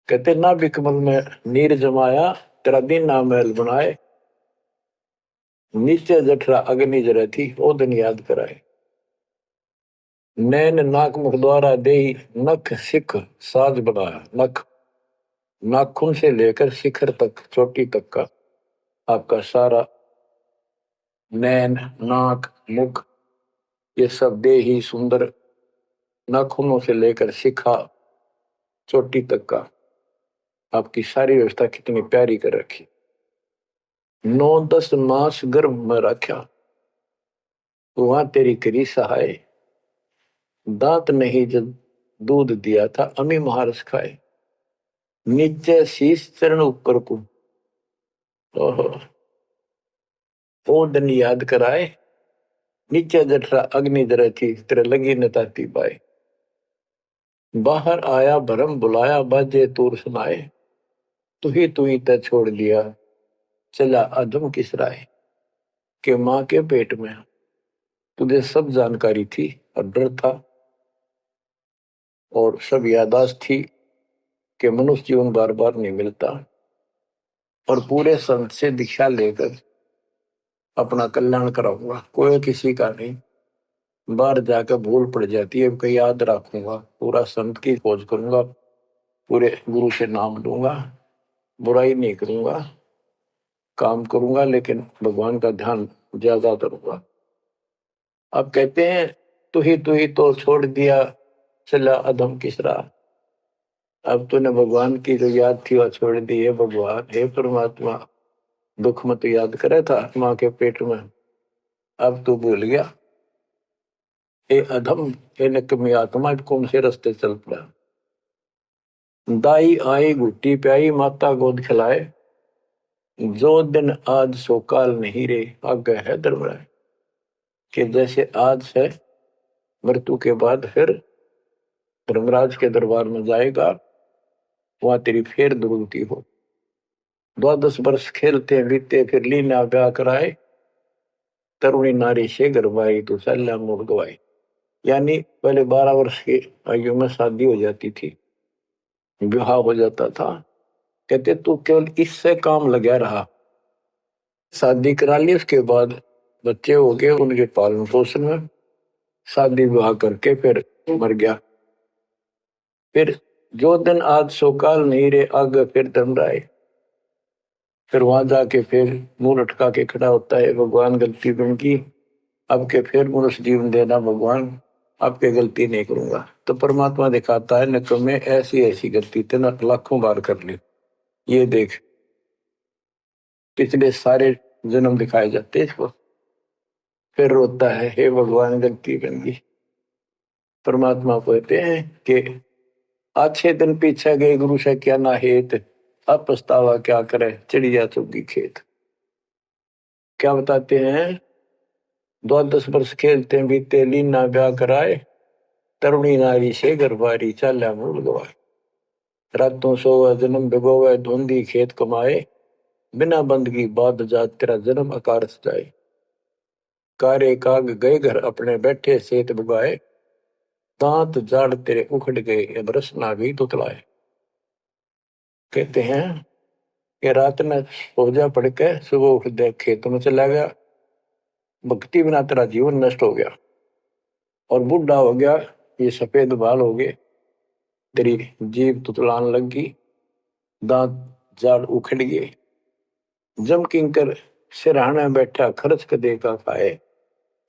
कहते ना बिकमल में नीर जमाया, तेरा दिन ना महल बनाए, नीचे जठरा अग्नि जरे थी ओ दिन याद कराए। नैन नाक मुख द्वारा दे नख सिख साज बनाया। नख नाखून से लेकर शिखर तक, चोटी तक का आपका सारा नैन नाक मुख ये सब दे ही सुंदर, नाखूनों से लेकर शिखा चोटी तक का आपकी सारी व्यवस्था कितनी प्यारी कर रखी। 9-10 मास गर्भ में रखा, वहां तेरी करी सहाय, दांत नहीं जब दूध दिया था अमी महारस खाए। नीचे शीश चरण ऊपर को, ओहो ओ दिन याद कराए, नीचे जठरा अग्नि जरे थी तेरे लगी न ताती पाए। बाहर आया भरम बुलाया बाजे तूर सुनाए, तू ही तय छोड़ दिया चला अधम किस राय। के माँ के पेट में तुझे सब जानकारी थी और डर था और सब यादाश्त थी कि मनुष्य जीवन बार बार नहीं मिलता, और पूरे संत से दीक्षा लेकर अपना कल्याण कराऊंगा, कोई किसी का नहीं। बाहर जाकर भूल पड़ जाती है, कहीं याद रखूंगा, पूरा संत की खोज करूंगा, पूरे गुरु से नाम लूंगा, बुराई नहीं करूंगा, काम करूंगा, लेकिन भगवान का ध्यान ज्यादा करूंगा। अब कहते हैं तू ही तो छोड़ दिया चला अधम किस राह। अब तूने भगवान की जो याद थी वह छोड़ दी है। भगवान हे परमात्मा, दुख मत याद करे था माँ के पेट में, अब तू भूल गया। ए अधम हे निकमी आत्मा, कौन से रास्ते चल पड़ा। दाई आई घुट्टी प्याई माता गोद खिलाए, जो दिन आज सो काल नहीं रे आगे है दरबार। कि जैसे आज है मृत्यु के बाद फिर धर्मराज के दरबार में जाएगा, वहां तेरी फिर दुर्गति हो। 12 वर्ष खेलते बीते फिर लीना ब्याह कराए, तरुणी नारी से गरबाई तो सल्ला मोड़ गवाई। यानी पहले 12 वर्ष की आयु में शादी हो जाती थी, विवाह हो जाता था। कहते तू केवल इससे काम लगा रहा, शादी करा ली, उसके बाद बच्चे हो गए, उनके पालन पोषण में शादी विवाह करके फिर मर गया। फिर जो दिन आज सोकाल नहीं रे आगे फिर धर्मराय। फिर वहां जाके फिर मुंह लटका के खड़ा होता है, भगवान गलती उनकी, अब के फिर मनुष्य जीवन देना भगवान, आपके गलती नहीं करूंगा। तो परमात्मा दिखाता है न तुम्हें ऐसी ऐसी गलती तेना लाखों बार कर ली, ये देख पिछले सारे जन्म दिखाए जाते इसको। फिर रोता है हे भगवान गलती बन गई। परमात्मा कहते हैं कि अच्छे दिन पीछे गए गुरु से क्या ना हेत, अब पछतावा क्या करे चिड़िया चुगी खेत। क्या बताते हैं 12 वर्ष खेलते बीते लीना ब्याह कराए, तरुणी नारी से गरबारी चाल्या मूल गवाए। रातों सोवा जन्म भिगोवे धुंधी खेत कमाए, बिना बंदगी बाद जात तेरा जन्म अकारस जाए। कारे काग गए घर अपने बैठे सेत बुगाए, दांत जाड़ तेरे उखड़ गए अब रसना भी तुतलाए। कहते हैं कि रात में सोजा पड़ के सुबह उठ दे खेत में चला गया, भक्ति बिना तेरा जीवन नष्ट हो गया, और बूढ़ा हो गया, ये सफेद बाल हो गए, तेरी जीभ तुतलान लग गई, दांत जाड़ उखड़ गए। जम किंकर सिरहाने बैठा खर्च कदे का खाए,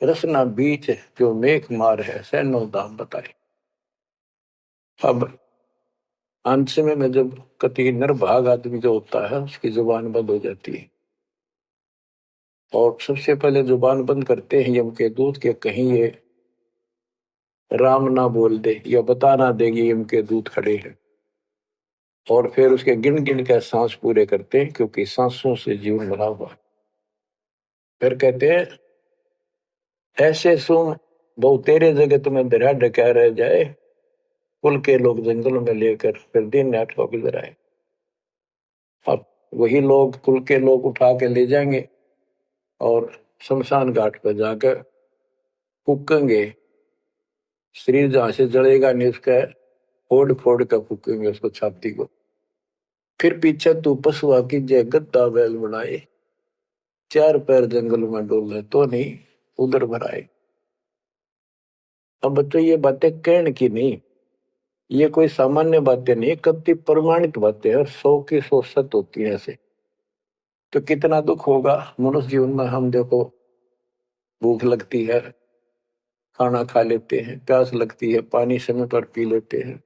रसना बीच जो मेघ मार है सैनो दाम बताए। अब अंत में जब कति निर्भाग आदमी जो होता है उसकी जुबान बंद हो जाती है, और सबसे पहले जुबान बंद करते हैं यम के दूत के कहीं ये राम ना बोल दे या बता ना देगी यम के दूत खड़े हैं। और फिर उसके गिन गिन के सांस पूरे करते हैं, क्योंकि सांसों से जीवन बना हुआ है। फिर कहते हैं ऐसे सुन बहु तेरे जगत में दरिया ढका रह जाए, कुल के लोग जंगलों में लेकर फिर दिन रात को गुजर आए। अब वही लोग, कुल के लोग उठा के ले जाएंगे और शमशान घाट पर जाकर फूकेंगे। शरीर जहां से जलेगा नहीं उसका फोड़ फोड़ कर फूकेंगे उसको, छाती को। फिर पीछे तू पशुआ की जय गद्दा बैल बनाए, चार पैर जंगल में डोले तो नहीं उधर भराए। अब बच्चों ये बातें कहने की नहीं, ये कोई सामान्य बातें नहीं, कति प्रमाणित बातें हैं, 100 की 100 सत्य होती है ऐसे। तो कितना दुख होगा मनुष्य जीवन में। हम देखो भूख लगती है, खाना खा लेते हैं, प्यास लगती है, पानी समय पर पी लेते हैं,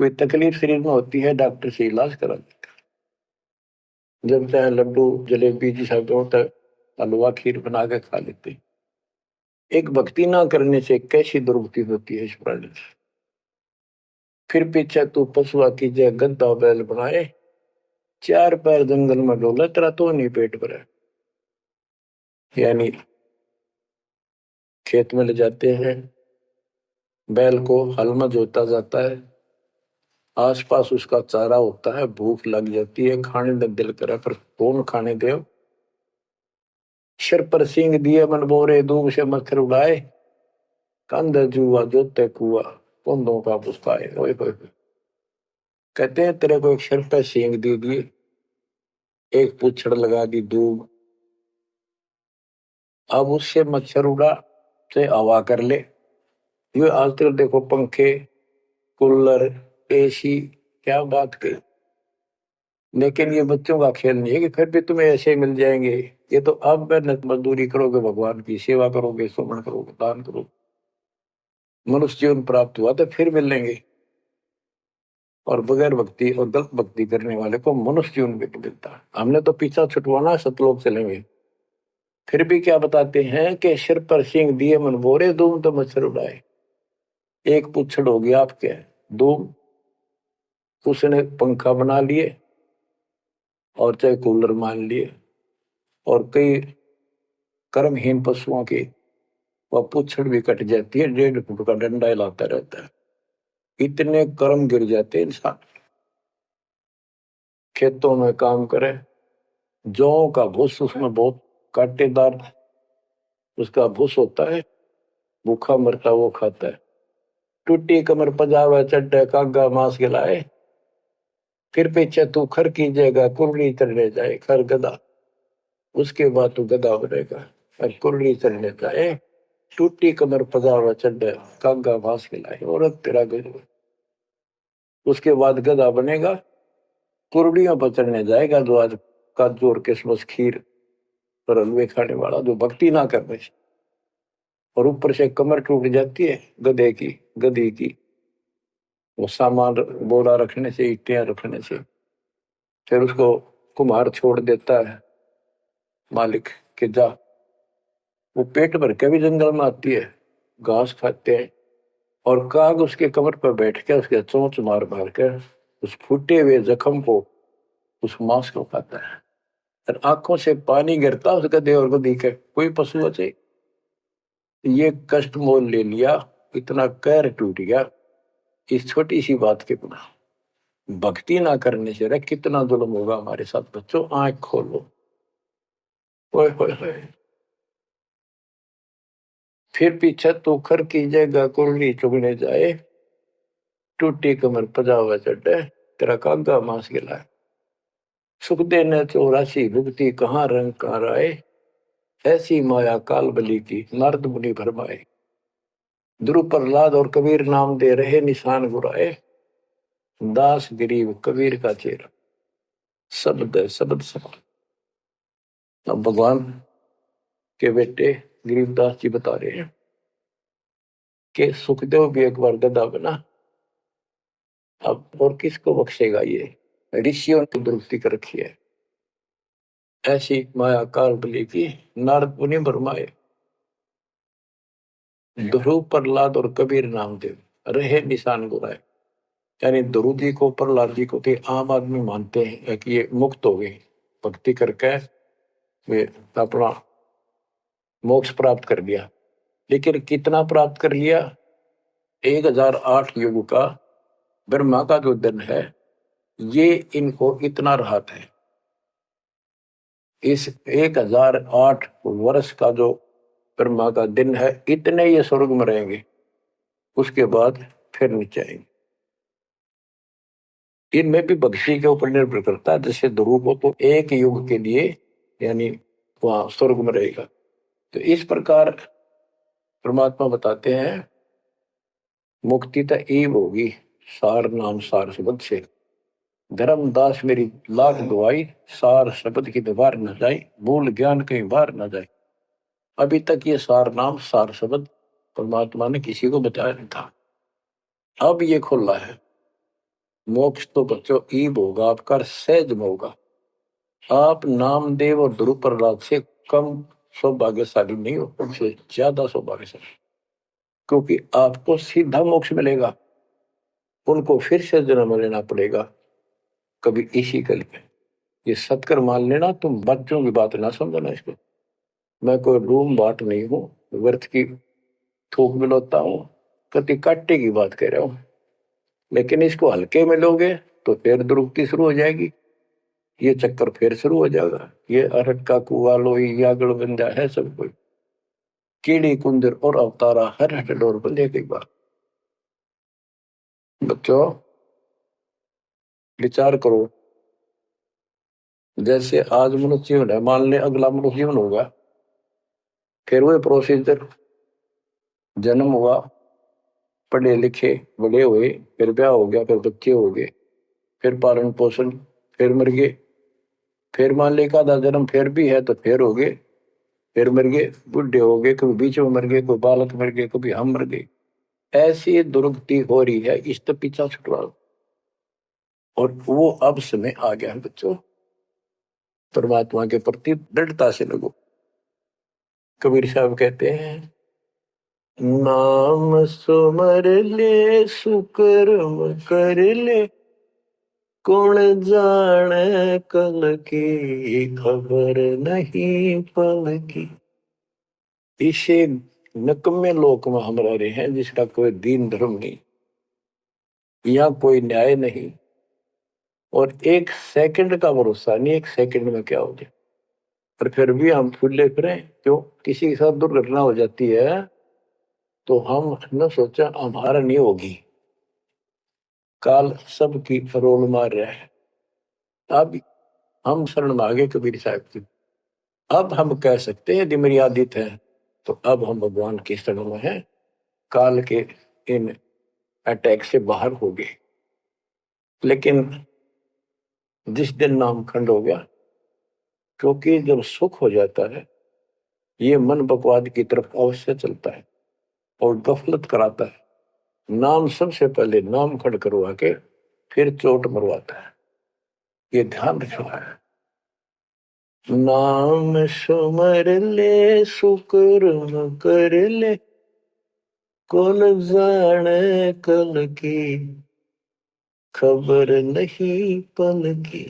कोई तकलीफ शरीर में होती है, डॉक्टर से इलाज करा लेते हैं। जब चाहे लड्डू जलेबी जी सब होता है, हलवा खीर बना के खा लेते हैं। एक भक्ति ना करने से कैसी दुर्गति होती है इस प्राणी से। फिर पीछे तू पशुआ की जय गद्दा बैल बनाए, चार पैर जंगल में डोले तेरा तो नहीं पेट भरा। यानी खेत में ले जाते हैं, बैल को हल में जोता जाता है, आसपास उसका चारा होता है, भूख लग जाती है, खाने का दिल करे पर कौन खाने दे। सिर पर सींग दिए मन बोरे, दूब से मच्छर उड़ाए, कंध जुआ जोते कुआ, कुंदों का पुस्ताए। ओए होए, कहते हैं तेरे को एक सिर पर सींग दे दिए, एक पूछड़ लगा दी दूब, अब उससे मच्छर उड़ा से हवा कर ले। ये आजकल देखो पंखे, कूलर, एसी, क्या बात कही। लेकिन ये बच्चों का खेल नहीं है कि फिर भी तुम्हें ऐसे मिल जाएंगे। ये तो अब मेहनत मजदूरी करोगे, भगवान की सेवा करोगे, सुमन करोगे, दान करोगे, मनुष्य जीवन प्राप्त हुआ तो फिर मिलेंगे। और बगैर भक्ति और गलत भक्ति करने वाले को मनुष्य जीवन भी मिलता है। हमने तो पीछा छुटवाना, सतलोक चलेंगे। फिर भी क्या बताते हैं कि सिर पर सींग दिए मन बोरे, दूम तो मच्छर उड़ाए। एक पुच्छड़ हो गया आपके दूम, उसने पंखा बना लिए और चाहे कूलर मान लिए, और कई कर्महीन पशुओं की वह पुच्छड़ भी कट जाती है, 1.5 फुट का डंडा हिलाता रहता है। इतने कर्म गिर जाते इंसान। खेतों में काम करे, जौ का भूस उसमें बहुत कांटेदार उसका भूस होता है, भूखा मरता वो खाता है। टूटी कमर पजावा चड्डे कागा मांस गिलाए, फिर पीछे तू खर कीजिएगा कुर्री चढ़ने जाए। खर गधा, उसके बाद तू गधा बनेगा और कुर्री चढ़ने जाए। टूटी कमर पजावा चड्डे कागा मांस गिलाए, और तेरा गधा। उसके बाद गधा बनेगा, कुर्डियों पर चढ़ने जाएगा, जो आज काजू और किशमिश खीर और हलवे खाने वाला, जो भक्ति ना करने से। और ऊपर से कमर टूट जाती है गधे की, गधी की, वो सामान बोरा रखने से, ईटियां रखने से। फिर उसको कुम्हार छोड़ देता है मालिक के जा। वो पेट भर के भी जंगल में आती है, घास खाते हैं, और काग उसके कमर पर बैठ के उसके चोंच मार मार कर उस फूटे हुए जख्म को, उस मांस को खाता है। और आंखों से पानी गिरता उस गधे और गधी के। कोई पशु बचे, ये कष्ट मोल ले लिया, इतना कहर टूट गया इस छोटी सी बात के बिना। भक्ति ना करने से रे कितना जुल्म होगा हमारे साथ। बच्चों आंख खोलो। ओए होए होए। फिर पीछे तो खर की जगह कुर्ली चुगने जाए, टूटी कमर पजावा चढ़े, तेरा कागा मांस गिलाए। सुख देने 84 भुगती, कहाँ रंग कहाँ राय, ऐसी माया काल बली की, नारद मुनि भरमाए। ध्रुव प्रहलाद और कबीर नाम दे रहे निशान गुराए, दास गरीब कबीर का चेहरा, शब्द है शब्द समान। अब भगवान के बेटे गरीबदास जी बता रहे हैं कि सुखदेव भी एक बार गधा बना। अब और किसको बख्शेगा ये, ऋषियों ने दुरुक्ति कर रखी है। ऐसी माया काल बली की, नारद मुनि भरमाए। ध्रुव प्रहलाद और कबीर नामदेव रहे निशान गुराए। यानी ध्रुव जी को, प्रहलाद जी को थे आम आदमी मानते हैं कि ये मुक्त हो गए, भक्ति करके वे अपना मोक्ष प्राप्त कर लिया। लेकिन कितना प्राप्त कर लिया? 1008 युग का ब्रह्मा का जो दिन है, ये इनको इतना राहत है। इस 1008 वर्ष का जो ब्रह्मा का दिन है, इतने ये स्वर्ग में रहेंगे, उसके बाद फिर नीचे आएंगे। इनमें भी भक्ति के ऊपर निर्भर करता है। जैसे ध्रुव को तो एक युग के लिए यानी वहां स्वर्ग में रहेगा। तो इस प्रकार परमात्मा बताते हैं मुक्ति तो ईव होगी सार नाम सार शब्द से। धर्मदास मेरी लाख दुआई, सार शब्द की दीवार न जाए, मूल ज्ञान कहीं बाहर न जाए। अभी तक ये सार नाम सार शब्द परमात्मा ने किसी को बताया नहीं था, अब ये खुला है। मोक्ष तो बच्चों ईब होगा आपका, सहज में होगा। आप नामदेव और ध्रुव प्रहलाद से कम सौभाग्यशाली नहीं हो, उनसे ज्यादा सौभाग्यशाली, क्योंकि आपको सीधा मोक्ष मिलेगा। उनको फिर से जन्म लेना पड़ेगा कभी इसी कल में। ये सत्कर मान लेना, तुम बच्चों की बात ना समझना इसको। मैं कोई रूम बाट नहीं हूं, व्यर्थ की थूक मिलोता हूं, कति काटे की बात कह रहा हूं। लेकिन इसको हल्के में लोगे तो फिर दुरुक्ति शुरू हो जाएगी, ये चक्कर फिर शुरू हो जाएगा। ये अरट का कुआ लोई यागड़ बंजा है सब कोई, कीड़ी कुंदर और अवतारा हर हट डोर बंदे कई बार। बच्चों विचार करो, जैसे आज मनुष्य जीवन है, मान ले अगला मनुष्य जीवन होगा, फिर वही प्रोसीजर, जन्म हुआ, पढ़े लिखे बड़े हुए, फिर ब्याह हो गया, फिर बच्चे हो गए, फिर पालन पोषण, फिर मर गए, फिर मान ले का आधा जन्म फिर भी है तो फिर हो गए, फिर मर गए, बुढ़े हो गए, कभी बीच में मर गए, कोई बालक मर गए, कभी हम मर गए। ऐसी दुर्गति हो रही है, इस तो पीछा छुटवाओ। और वो अब समय आ गया है बच्चों, परमात्मा के प्रति दृढ़ता से लगो। कबीर साहब कहते हैं, नाम सुमर ले सुकर्म कर ले, कौन जाने कल की खबर नहीं पल की। इसे नकम्मे लोक में हम रह रहे हैं जिसका कोई दीन धर्म नहीं, यहाँ कोई न्याय नहीं, और एक सेकंड का भरोसा नहीं, एक सेकंड में क्या हो जाए। पर फिर भी हम फुले फिरे, क्यों? किसी के साथ दुर्घटना हो जाती है तो हम न सोचा हमारा नहीं होगी, काल सबकी रोल मार रहा है। अब हम शरण मांगे कबीर साहब की, अब हम कह सकते हैं यदि मेरी आदित है तो अब हम भगवान की शरण में हैं, काल के इन अटैक से बाहर हो गए। लेकिन जिस दिन नाम खंड हो गया, क्योंकि जब सुख हो जाता है ये मन बकवाद की तरफ अवश्य चलता है और गफलत कराता है। नाम सबसे पहले नाम खड़ करवा के फिर चोट मरवाता है, ये ध्यान रखना है। नाम सुमर ले सुकर्म कर ले, कौन जाने कल की खबर नहीं पल की।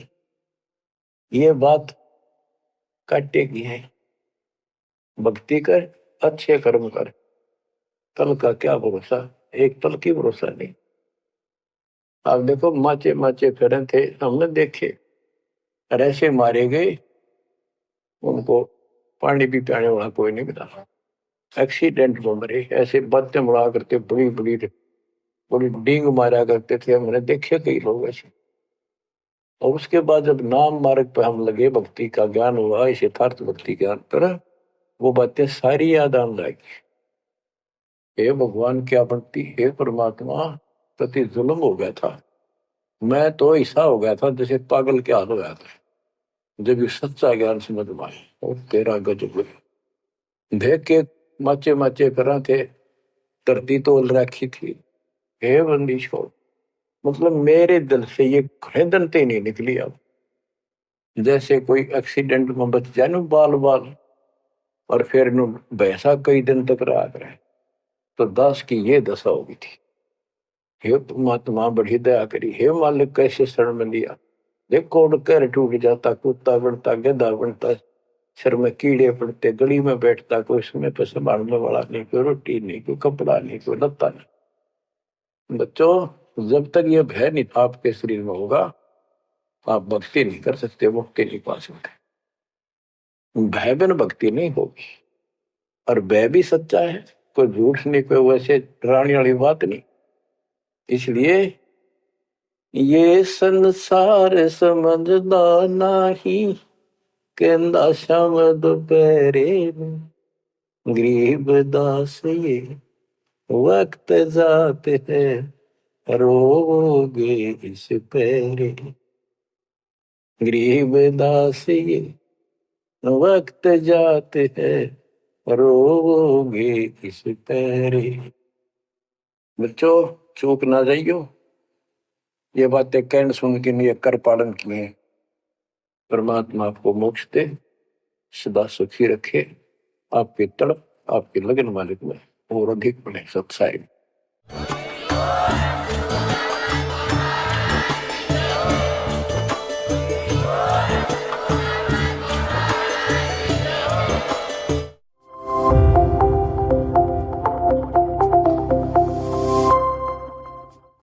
ये बात काटेगी है, भक्ति कर, अच्छे कर्म कर, कल का क्या भरोसा, एक पल की भरोसा नहीं। आप देखो माचे माचे फिरे थे, हमने देखे, और ऐसे मारे गए, उनको पानी भी पियाने वाला कोई नहीं मिला, एक्सीडेंट में मरे। ऐसे बातें उड़ा करते, बड़ी बड़ी बड़ी डींग मारा करते थे, हमने देखे कई लोग ऐसे। और उसके बाद जब नाम मार्ग पर हम लगे, भक्ति का ज्ञान हुआ, इस यथार्थ भक्ति ज्ञान पर, वो बातें सारी याद आने लगी। हे भगवान क्या बनती, हे परमात्मा, प्रति जुल्म हो गया था। मैं तो ऐसा हो गया था जैसे पागल के हाल हो गया था, जब ये सच्चा ज्ञान समझ में आए। और तेरा गजब देख के माचे माचे करा थे, धरती तोल रखी थी। हे बंदी छोड़, मतलब मेरे दिल से ये खेदनते नहीं निकली। अब जैसे कोई एक्सीडेंट में बच जाए ना बाल बाल, और फिर नु भैंसा कई दिन तक रहा करे, तो दास की ये दशा होगी थी। हे परमात्मा बड़ी दया करी, हे मालिक कैसे शरण में लिया। देखो उड़ कर टूट जाता, कुत्ता बनता, गधा बनता, सिर में कीड़े पड़ते, गली में बैठता, कोई समय पर संभालने वाला नहीं, कोई रोटी नहीं, कोई कपड़ा नहीं, कोई लत्ता नहीं। बच्चों, जब तक ये भय नहीं आपके शरीर में होगा, आप भक्ति नहीं कर सकते, मुक्ति नहीं पा सकते। भय बिन भक्ति नहीं होगी। और भय भी सच्चा है, कोई झूठ नहीं, कोई वैसे डराने वाली बात नहीं। इसलिए ये संसार समझदा नहीं, कहंदा शब्द पैरे गरीब दास ये वक्त जाते है, रोगे इस पैरे। गरीब दास ये वक्त जाते है, रोगे इस पैरे। बच्चों, चूक ना जाइयो, ये बातें कहन सुन के नहीं कर पालन किए। परमात्मा आपको मोक्ष दे, सदा सुखी रखे, आपकी तड़प आपकी लगन मालिक में और अधिक बने सत्साई।